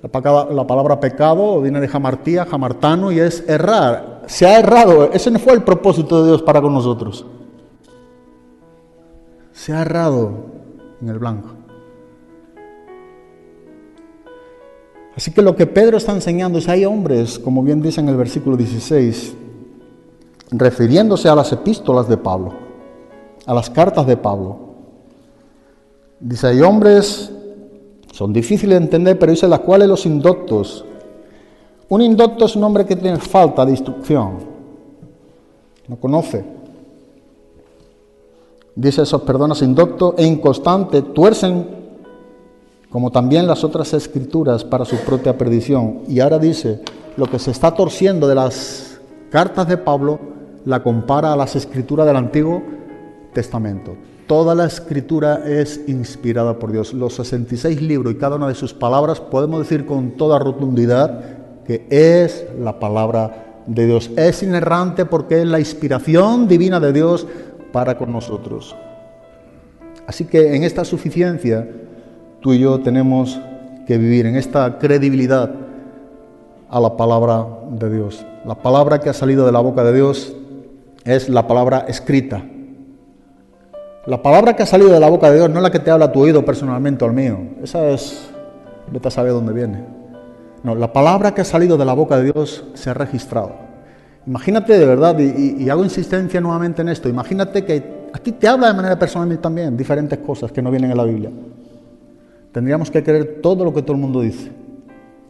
La palabra pecado viene de hamartía, hamartano, y es errar. Se ha errado. Ese no fue el propósito de Dios para con nosotros. Se ha errado en el blanco. Así que lo que Pedro está enseñando es: hay hombres, como bien dice en el versículo 16, refiriéndose a las epístolas de Pablo, a las cartas de Pablo. Dice: hay hombres, son difíciles de entender, pero dice: las cuales los indoctos. Un indocto es un hombre que tiene falta de instrucción, no conoce. Dice esos personas: indocto e inconstante, tuercen como también las otras escrituras para su propia perdición. Y ahora dice, lo que se está torciendo de las cartas de Pablo, la compara a las escrituras del Antiguo Testamento. Toda la escritura es inspirada por Dios. Los 66 libros y cada una de sus palabras, podemos decir con toda rotundidad que es la palabra de Dios. Es inerrante porque es la inspiración divina de Dios para con nosotros. Así que en esta suficiencia, tú y yo tenemos que vivir en esta credibilidad a la palabra de Dios. La palabra que ha salido de la boca de Dios es la palabra escrita. La palabra que ha salido de la boca de Dios no es la que te habla a tu oído personalmente o al mío. Esa es, vete a saber dónde viene. No, la palabra que ha salido de la boca de Dios se ha registrado. Imagínate de verdad, y hago insistencia nuevamente en esto, imagínate que a ti te habla de manera personal también diferentes cosas que no vienen en la Biblia. Tendríamos que creer todo lo que todo el mundo dice.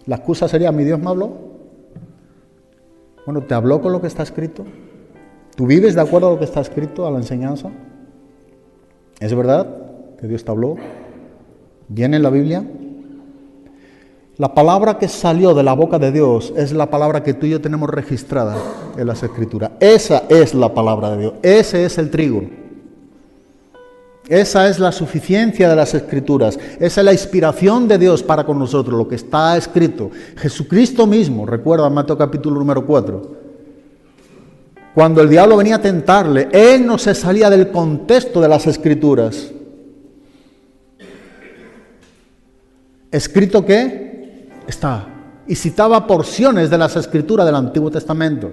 La excusa sería: ¿mi Dios me habló? Bueno, ¿te habló con lo que está escrito? ¿Tú vives de acuerdo a lo que está escrito, a la enseñanza? ¿Es verdad que Dios te habló? ¿Viene en la Biblia? La palabra que salió de la boca de Dios es la palabra que tú y yo tenemos registrada en las Escrituras. Esa es la palabra de Dios. Ese es el trigo. Esa es la suficiencia de las Escrituras. Esa es la inspiración de Dios para con nosotros, lo que está escrito. Jesucristo mismo, recuerda Mateo capítulo número 4. Cuando el diablo venía a tentarle, él no se salía del contexto de las Escrituras. ¿Escrito qué? Está. Y citaba porciones de las Escrituras del Antiguo Testamento.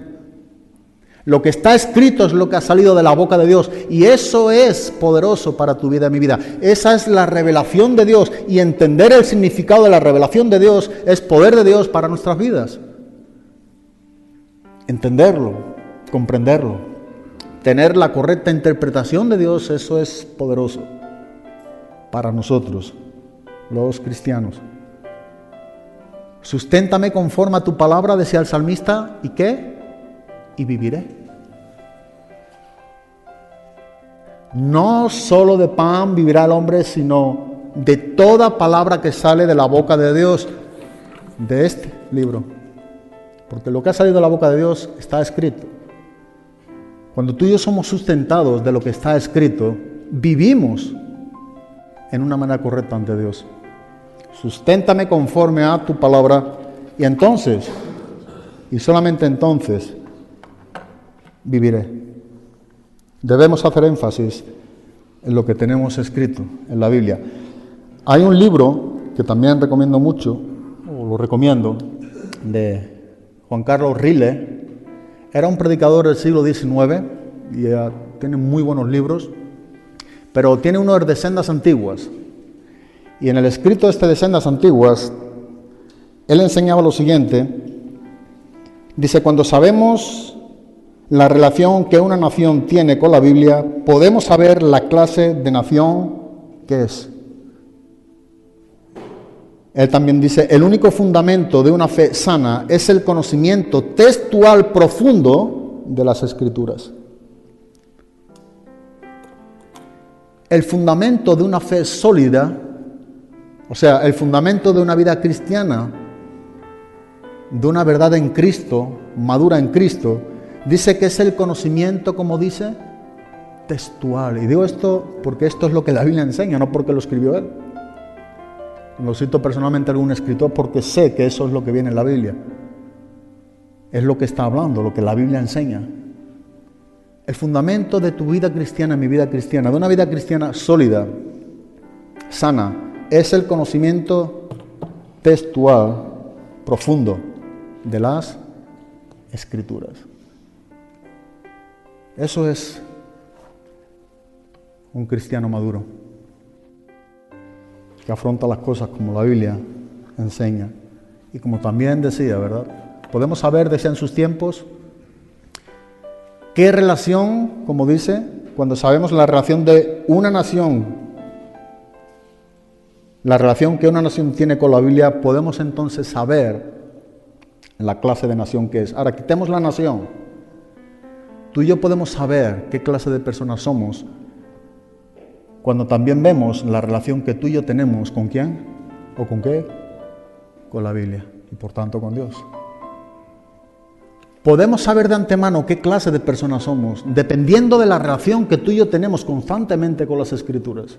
Lo que está escrito es lo que ha salido de la boca de Dios. Y eso es poderoso para tu vida y mi vida. Esa es la revelación de Dios. Y entender el significado de la revelación de Dios es poder de Dios para nuestras vidas. Entenderlo, comprenderlo, tener la correcta interpretación de Dios, eso es poderoso para nosotros, los cristianos. Susténtame conforme a tu palabra, decía el salmista, ¿y qué? Y viviré. No solo de pan vivirá el hombre, sino de toda palabra que sale de la boca de Dios, de este libro. Porque lo que ha salido de la boca de Dios está escrito. Cuando tú y yo somos sustentados de lo que está escrito, vivimos en una manera correcta ante Dios. Susténtame conforme a tu palabra, y entonces, y solamente entonces, viviré. Debemos hacer énfasis en lo que tenemos escrito en la Biblia. Hay un libro que también recomiendo mucho, o lo recomiendo, de Juan Carlos Rile. Era un predicador del siglo XIX y tiene muy buenos libros, pero tiene uno de Sendas Antiguas. Y en el escrito de Sendas Antiguas, él enseñaba lo siguiente. Dice: cuando sabemos la relación que una nación tiene con la Biblia, podemos saber la clase de nación que es. Él también dice: el único fundamento de una fe sana es el conocimiento textual profundo de las Escrituras. el fundamento de una fe sólida, o sea, el fundamento de una vida cristiana, de una verdad en Cristo, madura en Cristo, dice que es el conocimiento, como dice, textual. Y digo esto porque esto es lo que la Biblia enseña, no porque lo escribió él. Lo cito personalmente a algún escritor porque sé que eso es lo que viene en la Biblia. Es lo que está hablando, lo que la Biblia enseña. El fundamento de tu vida cristiana, mi vida cristiana, de una vida cristiana sólida, sana, es el conocimiento textual, profundo, de las Escrituras. Eso es un cristiano maduro, que afronta las cosas como la Biblia enseña. Y como también decía, ¿verdad? Podemos saber, decía en sus tiempos, qué relación, como dice, cuando sabemos la relación de una nación, la relación que una nación tiene con la Biblia, podemos entonces saber la clase de nación que es. Ahora, quitemos la nación. Tú y yo podemos saber qué clase de personas somos cuando también vemos la relación que tú y yo tenemos, ¿con quién? ¿O con qué? Con la Biblia y por tanto con Dios. Podemos saber de antemano qué clase de personas somos, dependiendo de la relación que tú y yo tenemos constantemente con las Escrituras.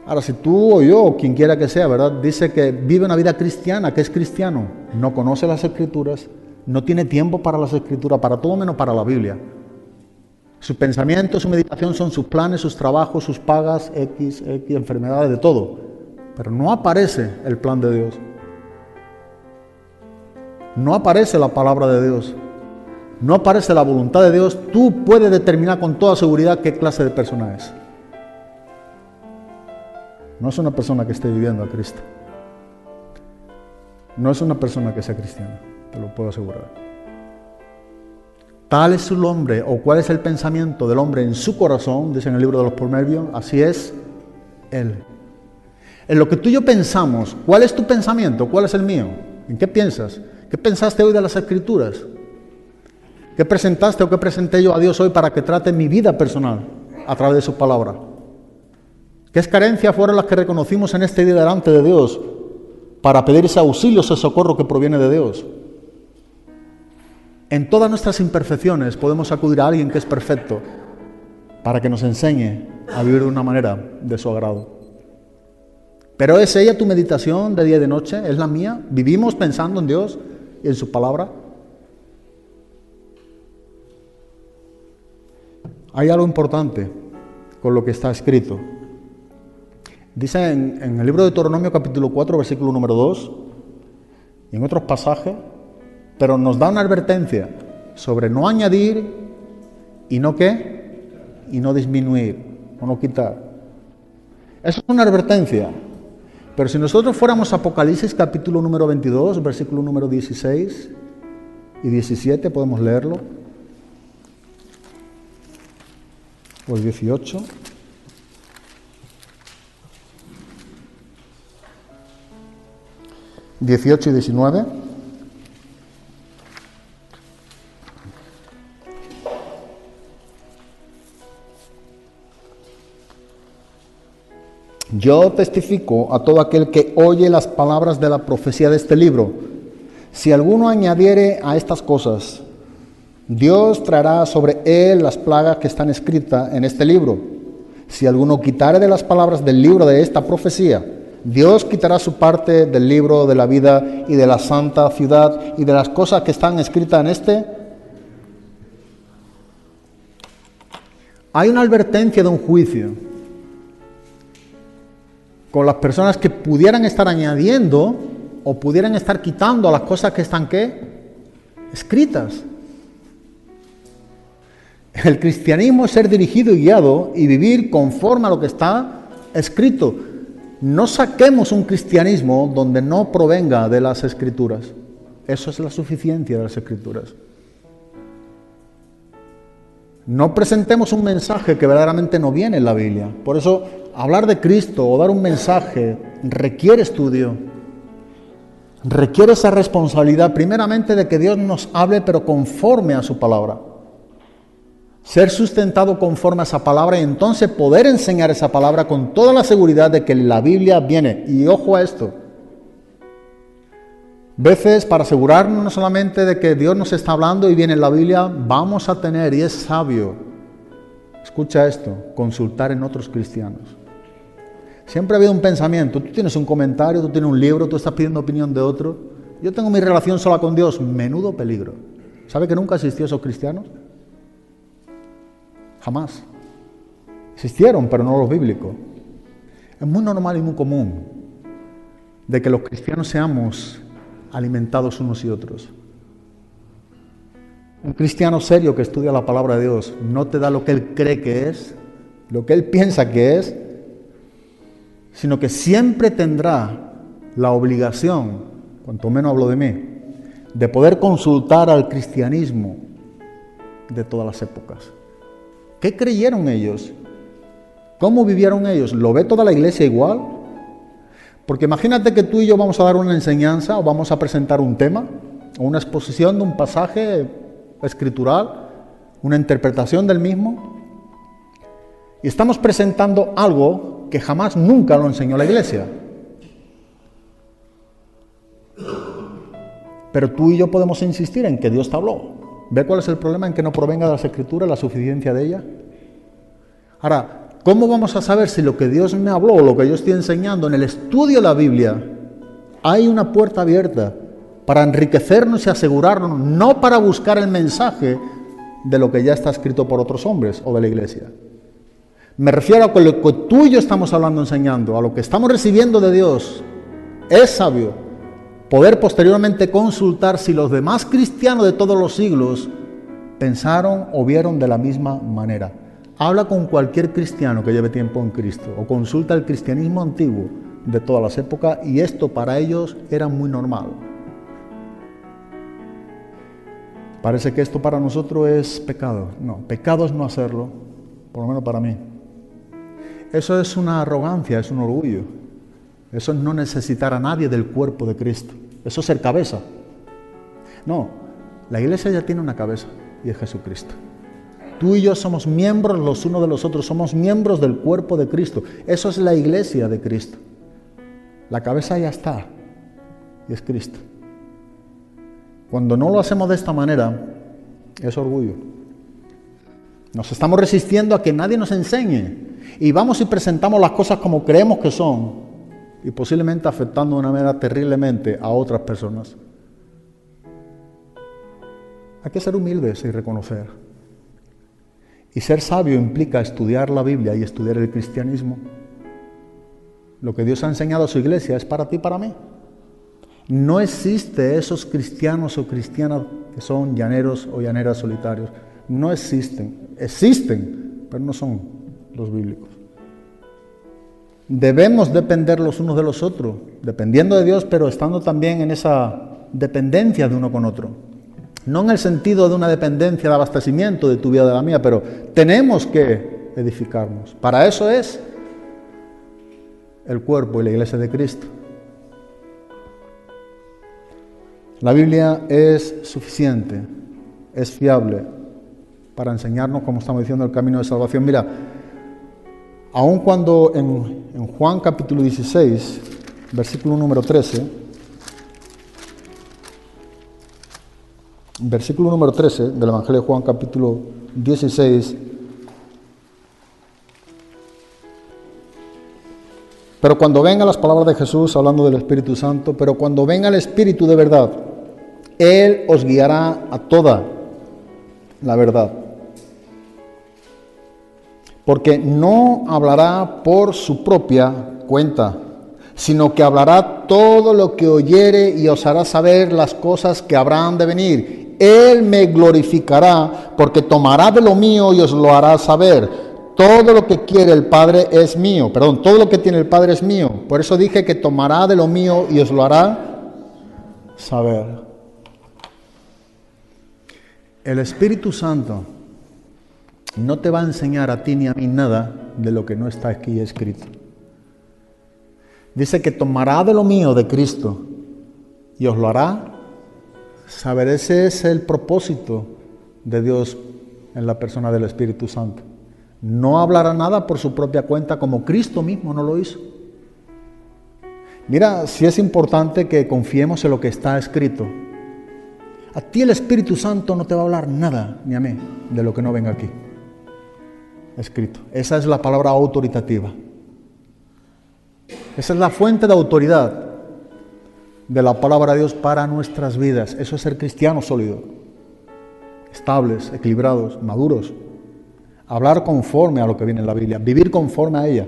Ahora, si tú o yo, o quien quiera que sea, ¿verdad?, dice que vive una vida cristiana, que es cristiano, no conoce las Escrituras, no tiene tiempo para las Escrituras, para todo menos para la Biblia. Su pensamiento, su meditación son sus planes, sus trabajos, sus pagas, X, enfermedades, de todo. Pero no aparece el plan de Dios. No aparece la palabra de Dios. No aparece la voluntad de Dios. Tú puedes determinar con toda seguridad qué clase de persona es. No es una persona que esté viviendo a Cristo. No es una persona que sea cristiana, te lo puedo asegurar. Tal es el hombre, o cuál es el pensamiento del hombre en su corazón, dice en el libro de los Proverbios, así es él. En lo que tú y yo pensamos, ¿cuál es tu pensamiento? ¿Cuál es el mío? ¿En qué piensas? ¿Qué pensaste hoy de las Escrituras? ¿Qué presentaste o qué presenté yo a Dios hoy para que trate mi vida personal a través de su palabra? ¿Qué carencias fueron las que reconocimos en este día delante de Dios para pedir ese auxilio, ese socorro que proviene de Dios? En todas nuestras imperfecciones podemos acudir a alguien que es perfecto para que nos enseñe a vivir de una manera de su agrado. Pero ¿es ella tu meditación de día y de noche? ¿Es la mía? ¿Vivimos pensando en Dios y en su palabra? Hay algo importante con lo que está escrito. Dice en el libro de Deuteronomio capítulo 4, versículo número 2, y en otros pasajes, pero nos da una advertencia sobre no añadir y no qué, y no disminuir, o no quitar. Eso es una advertencia. Pero si nosotros fuéramos a Apocalipsis capítulo número 22, versículo número 16 y 17, podemos leerlo, o el 18. ...18 y 19... Yo testifico a todo aquel que oye las palabras de la profecía de este libro. Si alguno añadiere a estas cosas, Dios traerá sobre él las plagas que están escritas en este libro. Si alguno quitare de las palabras del libro de esta profecía, Dios quitará su parte del libro de la vida y de la santa ciudad y de las cosas que están escritas en este. Hay una advertencia de un juicio con las personas que pudieran estar añadiendo o pudieran estar quitando a las cosas que están, ¿qué?, escritas. El cristianismo es ser dirigido y guiado y vivir conforme a lo que está escrito. No saquemos un cristianismo donde no provenga de las Escrituras. Eso es la suficiencia de las Escrituras. No presentemos un mensaje que verdaderamente no viene en la Biblia. Por eso, hablar de Cristo o dar un mensaje requiere estudio. Requiere esa responsabilidad, primeramente, de que Dios nos hable, pero conforme a su palabra. ser sustentado conforme a esa palabra y entonces poder enseñar esa palabra con toda la seguridad de que la Biblia viene. Y ojo a esto. Veces para asegurarnos no solamente de que Dios nos está hablando y viene en la Biblia, vamos a tener, y es sabio, escucha esto, consultar en otros cristianos. Siempre ha habido un pensamiento, tú tienes un comentario, tú tienes un libro, tú estás pidiendo opinión de otro. Yo tengo mi relación sola con Dios, menudo peligro. ¿Sabe que nunca existió esos cristianos? Jamás. Existieron, pero no los bíblicos. Es muy normal y muy común de que los cristianos seamos alimentados unos y otros. Un cristiano serio que estudia la palabra de Dios no te da lo que él cree que es, lo que él piensa que es, sino que siempre tendrá la obligación, cuanto menos hablo de mí, de poder consultar al cristianismo de todas las épocas. ¿Qué creyeron ellos? ¿Cómo vivieron ellos? ¿Lo ve toda la iglesia igual? Porque imagínate que tú y yo vamos a dar una enseñanza o vamos a presentar un tema o una exposición de un pasaje escritural, una interpretación del mismo, y estamos presentando algo que jamás nunca lo enseñó la iglesia. Pero tú y yo podemos insistir en que Dios te habló. ¿Ve cuál es el problema en que no provenga de las Escrituras la suficiencia de ella? Ahora, ¿cómo vamos a saber si lo que Dios me habló o lo que yo estoy enseñando en el estudio de la Biblia hay una puerta abierta para enriquecernos y asegurarnos, no para buscar el mensaje de lo que ya está escrito por otros hombres o de la iglesia? Me refiero a que lo que tú y yo estamos hablando, enseñando, a lo que estamos recibiendo de Dios, es sabio poder posteriormente consultar si los demás cristianos de todos los siglos pensaron o vieron de la misma manera. Habla con cualquier cristiano que lleve tiempo en Cristo o consulta el cristianismo antiguo de todas las épocas y esto para ellos era muy normal. Parece que esto para nosotros es pecado. No, pecado es no hacerlo, por lo menos para mí. Eso es una arrogancia, es un orgullo. Eso es no necesitar a nadie del cuerpo de Cristo. Eso es ser cabeza. No, la iglesia ya tiene una cabeza y es Jesucristo. Tú y yo somos miembros los unos de los otros, somos miembros del cuerpo de Cristo. Eso es la iglesia de Cristo. La cabeza ya está y es Cristo. Cuando no lo hacemos de esta manera, es orgullo. Nos estamos resistiendo a que nadie nos enseñe y vamos y presentamos las cosas como creemos que son y posiblemente afectando de una manera terriblemente a otras personas. Hay que ser humildes y reconocer. Y ser sabio implica estudiar la Biblia y estudiar el cristianismo. Lo que Dios ha enseñado a su iglesia es para ti y para mí. No existe esos cristianos o cristianas que son llaneros o llaneras solitarios. No existen. Existen, pero no son los bíblicos. Debemos depender los unos de los otros, dependiendo de Dios, pero estando también en esa dependencia de uno con otro. No en el sentido de una dependencia de abastecimiento de tu vida de la mía, pero tenemos que edificarnos. Para eso es el cuerpo y la iglesia de Cristo. La Biblia es suficiente, es fiable para enseñarnos, como estamos diciendo, el camino de salvación. Mira, aun cuando en Juan capítulo 16, versículo número 13, versículo número 13 del Evangelio de Juan capítulo 16, pero cuando vengan las palabras de Jesús hablando del Espíritu Santo, pero cuando venga el Espíritu de verdad, Él os guiará a toda la verdad. Porque no hablará por su propia cuenta, sino que hablará todo lo que oyere y os hará saber las cosas que habrán de venir. Él me glorificará, porque tomará de lo mío y os lo hará saber. Todo lo que quiere el Padre es mío. Perdón, todo lo que tiene el Padre es mío. Por eso dije que tomará de lo mío y os lo hará saber. El Espíritu Santo no te va a enseñar a ti ni a mí nada de lo que no está aquí escrito. Dice que tomará de lo mío, de Cristo, y os lo hará saber. Ese es el propósito de Dios en la persona del Espíritu Santo. No hablará nada por su propia cuenta como Cristo mismo no lo hizo. Mira, si es importante que confiemos en lo que está escrito. A ti el Espíritu Santo no te va a hablar nada, ni a mí, de lo que no venga aquí. Escrito. Esa es la palabra autoritativa. Esa es la fuente de autoridad de la palabra de Dios para nuestras vidas. Eso es ser cristiano sólido, estables, equilibrados, maduros. Hablar conforme a lo que viene en la Biblia, vivir conforme a ella.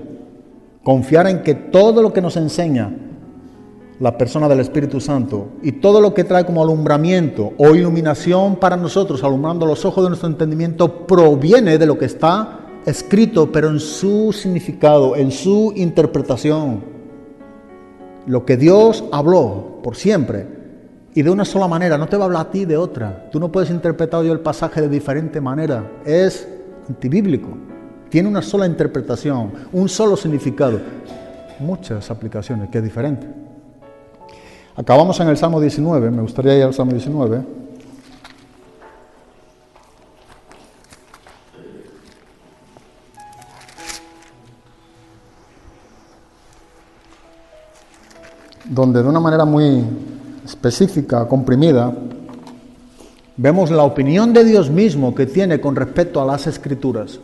Confiar en que todo lo que nos enseña la persona del Espíritu Santo y todo lo que trae como alumbramiento o iluminación para nosotros, alumbrando los ojos de nuestro entendimiento, proviene de lo que está escrito, pero en su significado, en su interpretación. Lo que Dios habló por siempre y de una sola manera, no te va a hablar a ti de otra. Tú no puedes interpretar yo el pasaje de diferente manera. Es antibíblico. Tiene una sola interpretación, un solo significado. Muchas aplicaciones, que es diferente. Acabamos en el Salmo 19, me gustaría ir al Salmo 19. Donde de una manera muy específica, comprimida, vemos la opinión de Dios mismo que tiene con respecto a las Escrituras.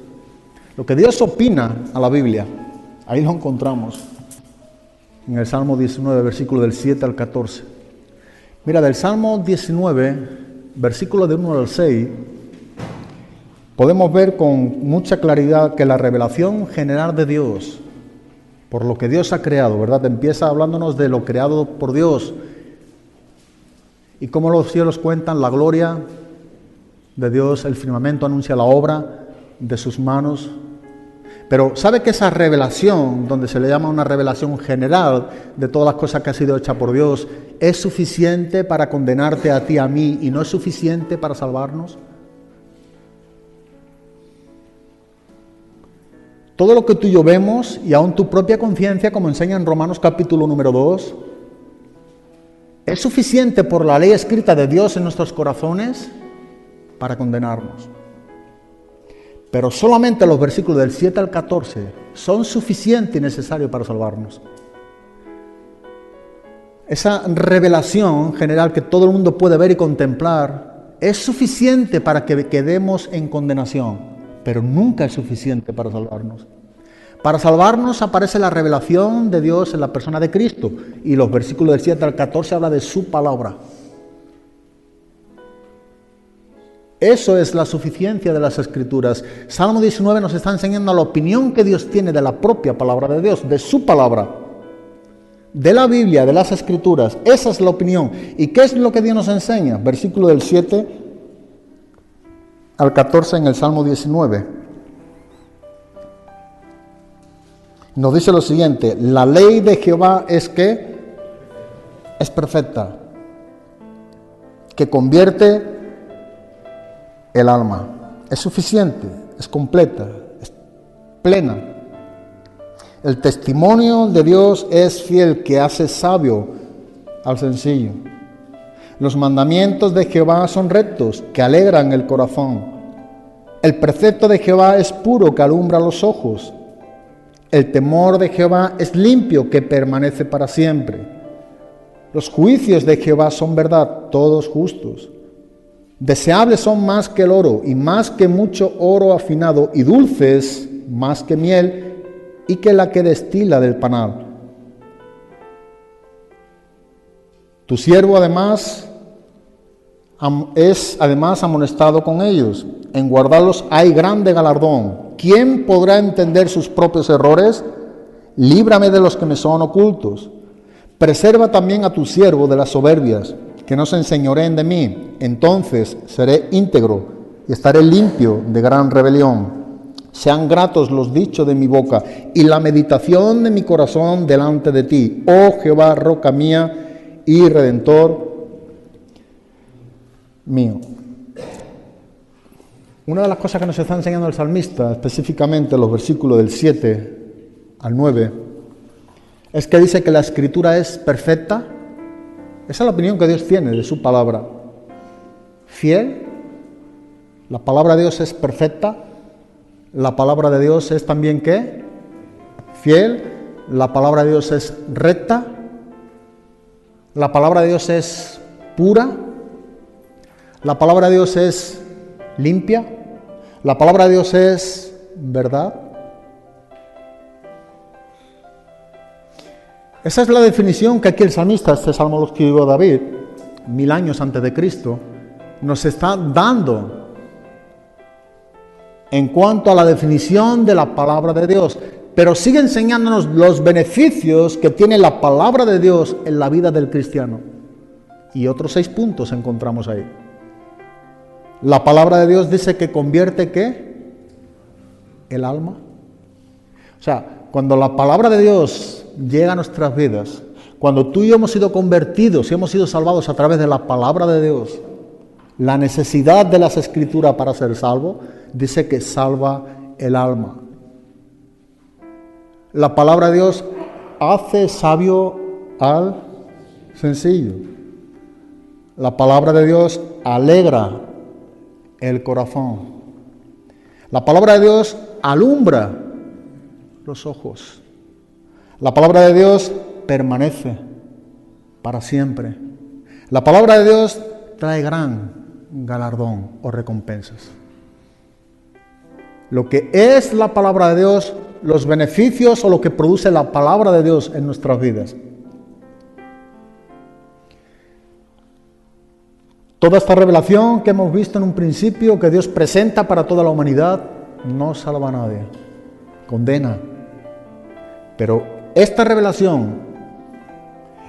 Lo que Dios opina a la Biblia, ahí lo encontramos en el Salmo 19, versículo del 7 al 14. Mira, del Salmo 19, versículo del 1 al 6, podemos ver con mucha claridad que la revelación general de Dios, por lo que Dios ha creado, ¿verdad? Empieza hablándonos de lo creado por Dios y cómo los cielos cuentan la gloria de Dios, el firmamento anuncia la obra de sus manos. Pero ¿sabe que esa revelación, donde se le llama una revelación general de todas las cosas que ha sido hecha por Dios, es suficiente para condenarte a ti y a mí y no es suficiente para salvarnos? Todo lo que tú y yo vemos, y aún tu propia conciencia, como enseña en Romanos capítulo número 2, ¿es suficiente por la ley escrita de Dios en nuestros corazones para condenarnos? Pero solamente los versículos del 7 al 14 son suficientes y necesarios para salvarnos. Esa revelación general que todo el mundo puede ver y contemplar es suficiente para que quedemos en condenación, pero nunca es suficiente para salvarnos. Para salvarnos aparece la revelación de Dios en la persona de Cristo, y los versículos del 7 al 14 habla de su palabra. Eso es la suficiencia de las Escrituras. Salmo 19 nos está enseñando la opinión que Dios tiene de la propia palabra de Dios, de su palabra, de la Biblia, de las Escrituras. Esa es la opinión. ¿Y qué es lo que Dios nos enseña? Versículo del 7 al 14 en el Salmo 19. Nos dice lo siguiente: la ley de Jehová es que es perfecta, que convierte el alma. Es suficiente, es completa, es plena. El testimonio de Dios es fiel, que hace sabio al sencillo. Los mandamientos de Jehová son rectos, que alegran el corazón. El precepto de Jehová es puro, que alumbra los ojos. El temor de Jehová es limpio, que permanece para siempre. Los juicios de Jehová son verdad, todos justos. Deseables son más que el oro, y más que mucho oro afinado, y dulces más que miel, y que la que destila del panal. Tu siervo además es amonestado con ellos. En guardarlos hay grande galardón. ¿Quién podrá entender sus propios errores? Líbrame de los que me son ocultos. Preserva también a tu siervo de las soberbias, que no se enseñoreen de mí. Entonces seré íntegro y estaré limpio de gran rebelión. Sean gratos los dichos de mi boca y la meditación de mi corazón delante de ti, oh Jehová, roca mía y redentor mío. Una de las cosas que nos está enseñando el salmista, específicamente los versículos del 7 al 9, es que dice que la Escritura es perfecta. Esa es la opinión que Dios tiene de su palabra. Fiel La palabra de Dios es perfecta. La palabra de Dios es también ¿qué? Fiel. La palabra de Dios es recta. La palabra de Dios es pura. La palabra de Dios es limpia. La palabra de Dios es verdad. Esa es la definición que aquí el salmista, este salmo lo escribió David, 1000 años antes de Cristo, nos está dando en cuanto a la definición de la palabra de Dios. Pero sigue enseñándonos los beneficios que tiene la palabra de Dios en la vida del cristiano. Y otros 6 puntos encontramos ahí. La palabra de Dios dice que convierte ¿qué? El alma. O sea, cuando la palabra de Dios llega a nuestras vidas, cuando tú y yo hemos sido convertidos y hemos sido salvados a través de la palabra de Dios, la necesidad de las Escrituras para ser salvo, dice que salva el alma. La palabra de Dios hace sabio al sencillo. La palabra de Dios alegra el corazón. La palabra de Dios alumbra los ojos. La palabra de Dios permanece para siempre. La palabra de Dios trae gran galardón o recompensas. Lo que es la palabra de Dios, los beneficios o lo que produce la palabra de Dios en nuestras vidas. Toda esta revelación que hemos visto en un principio, que Dios presenta para toda la humanidad, no salva a nadie, condena. Pero esta revelación,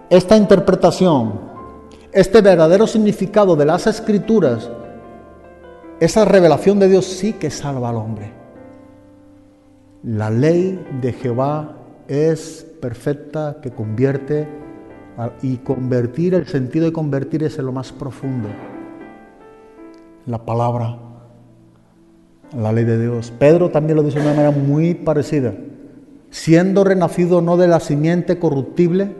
esta interpretación, este verdadero significado de las Escrituras, esa revelación de Dios sí que salva al hombre. La ley de Jehová es perfecta, que convierte, y convertir, el sentido de convertir es en lo más profundo. La palabra, la ley de Dios. Pedro también lo dice de una manera muy parecida. Siendo renacido no de la simiente corruptible,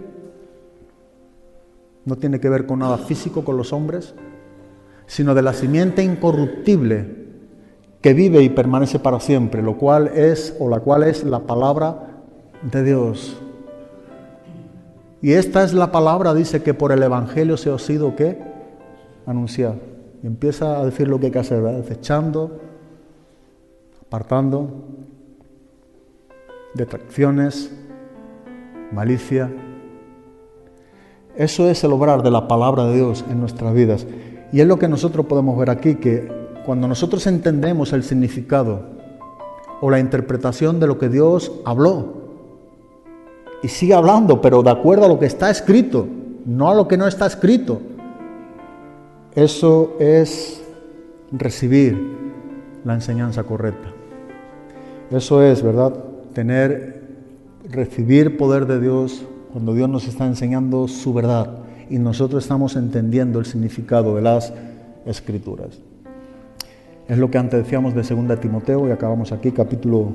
no tiene que ver con nada físico con los hombres, sino de la simiente incorruptible que vive y permanece para siempre, la cual es la palabra de Dios. Y esta es la palabra, dice, que por el Evangelio se os ha sido ¿qué? Anunciar. Y empieza a decir lo que hay que hacer, ¿verdad? Desechando, apartando, detracciones, malicia. Eso es el obrar de la palabra de Dios en nuestras vidas. Y es lo que nosotros podemos ver aquí, que cuando nosotros entendemos el significado o la interpretación de lo que Dios habló, y sigue hablando, pero de acuerdo a lo que está escrito, no a lo que no está escrito, eso es recibir la enseñanza correcta. Eso es, ¿verdad? Recibir poder de Dios cuando Dios nos está enseñando su verdad y nosotros estamos entendiendo el significado de las Escrituras. Es lo que antes decíamos de 2 Timoteo y acabamos aquí, capítulo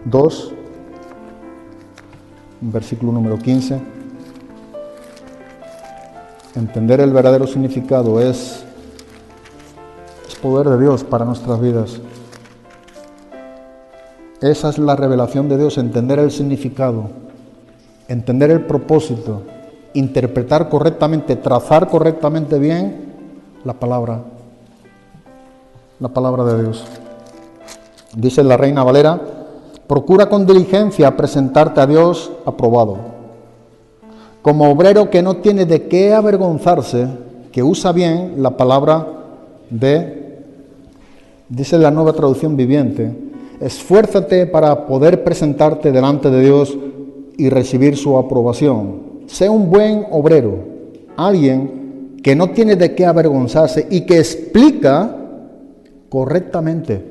2, versículo número 15. Entender el verdadero significado es poder de Dios para nuestras vidas. Esa es la revelación de Dios, entender el significado, entender el propósito, interpretar correctamente, trazar correctamente bien la palabra de Dios. Dice la Reina Valera: procura con diligencia presentarte a Dios aprobado, como obrero que no tiene de qué avergonzarse, que usa bien la palabra dice la Nueva Traducción Viviente, esfuérzate para poder presentarte delante de Dios y recibir su aprobación. Sé un buen obrero, alguien que no tiene de qué avergonzarse y que explica correctamente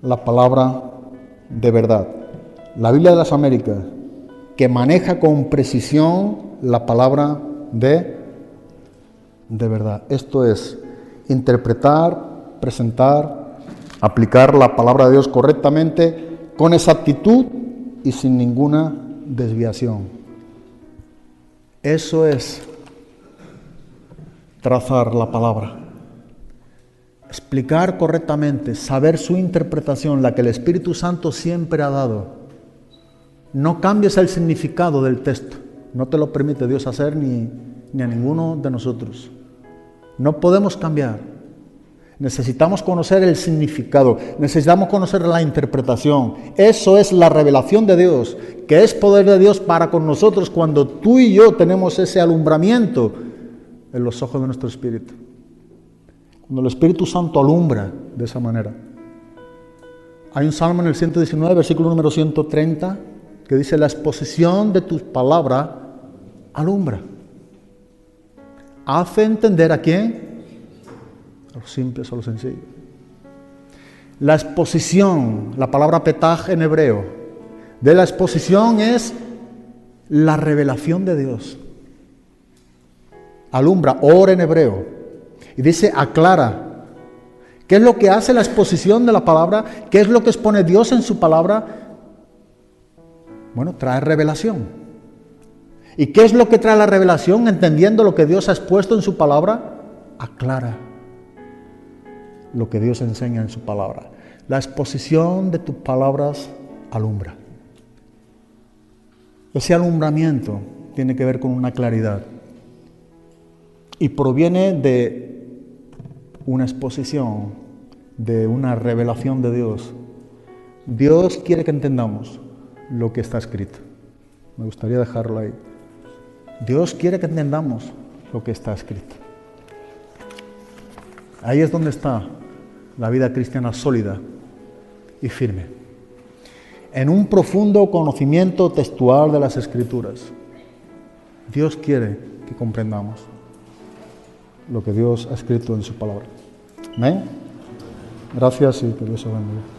la palabra de verdad. La Biblia de las Américas, que maneja con precisión la palabra de verdad. Esto es interpretar, presentar, aplicar la palabra de Dios correctamente, con exactitud y sin ninguna desviación. Eso es trazar la palabra. explicar correctamente, saber su interpretación, la que el Espíritu Santo siempre ha dado. No cambies el significado del texto. No te lo permite Dios hacer ni a ninguno de nosotros. No podemos cambiar. Necesitamos conocer el significado. Necesitamos conocer la interpretación. Eso es la revelación de Dios, que es poder de Dios para con nosotros cuando tú y yo tenemos ese alumbramiento en los ojos de nuestro espíritu. Cuando el Espíritu Santo alumbra de esa manera. Hay un salmo en el 119, versículo número 130, que dice: la exposición de tu palabra alumbra. Hace entender a quién, a los simples, a los sencillos. La exposición, la palabra petaj en hebreo, de la exposición es la revelación de Dios. Alumbra, or en hebreo. Y dice aclara. ¿Qué es lo que hace la exposición de la palabra? ¿Qué es lo que expone Dios en su palabra? Bueno, trae revelación. ¿Y qué es lo que trae la revelación? Entendiendo lo que Dios ha expuesto en su palabra, aclara lo que Dios enseña en su palabra. La exposición de tus palabras alumbra. Ese alumbramiento tiene que ver con una claridad y proviene de una exposición, de una revelación de Dios. Dios quiere que entendamos lo que está escrito. Me gustaría dejarlo ahí. Dios quiere que entendamos lo que está escrito. Ahí es donde está la vida cristiana sólida y firme. En un profundo conocimiento textual de las Escrituras. Dios quiere que comprendamos lo que Dios ha escrito en su palabra. Amén. Gracias y que Dios os bendiga.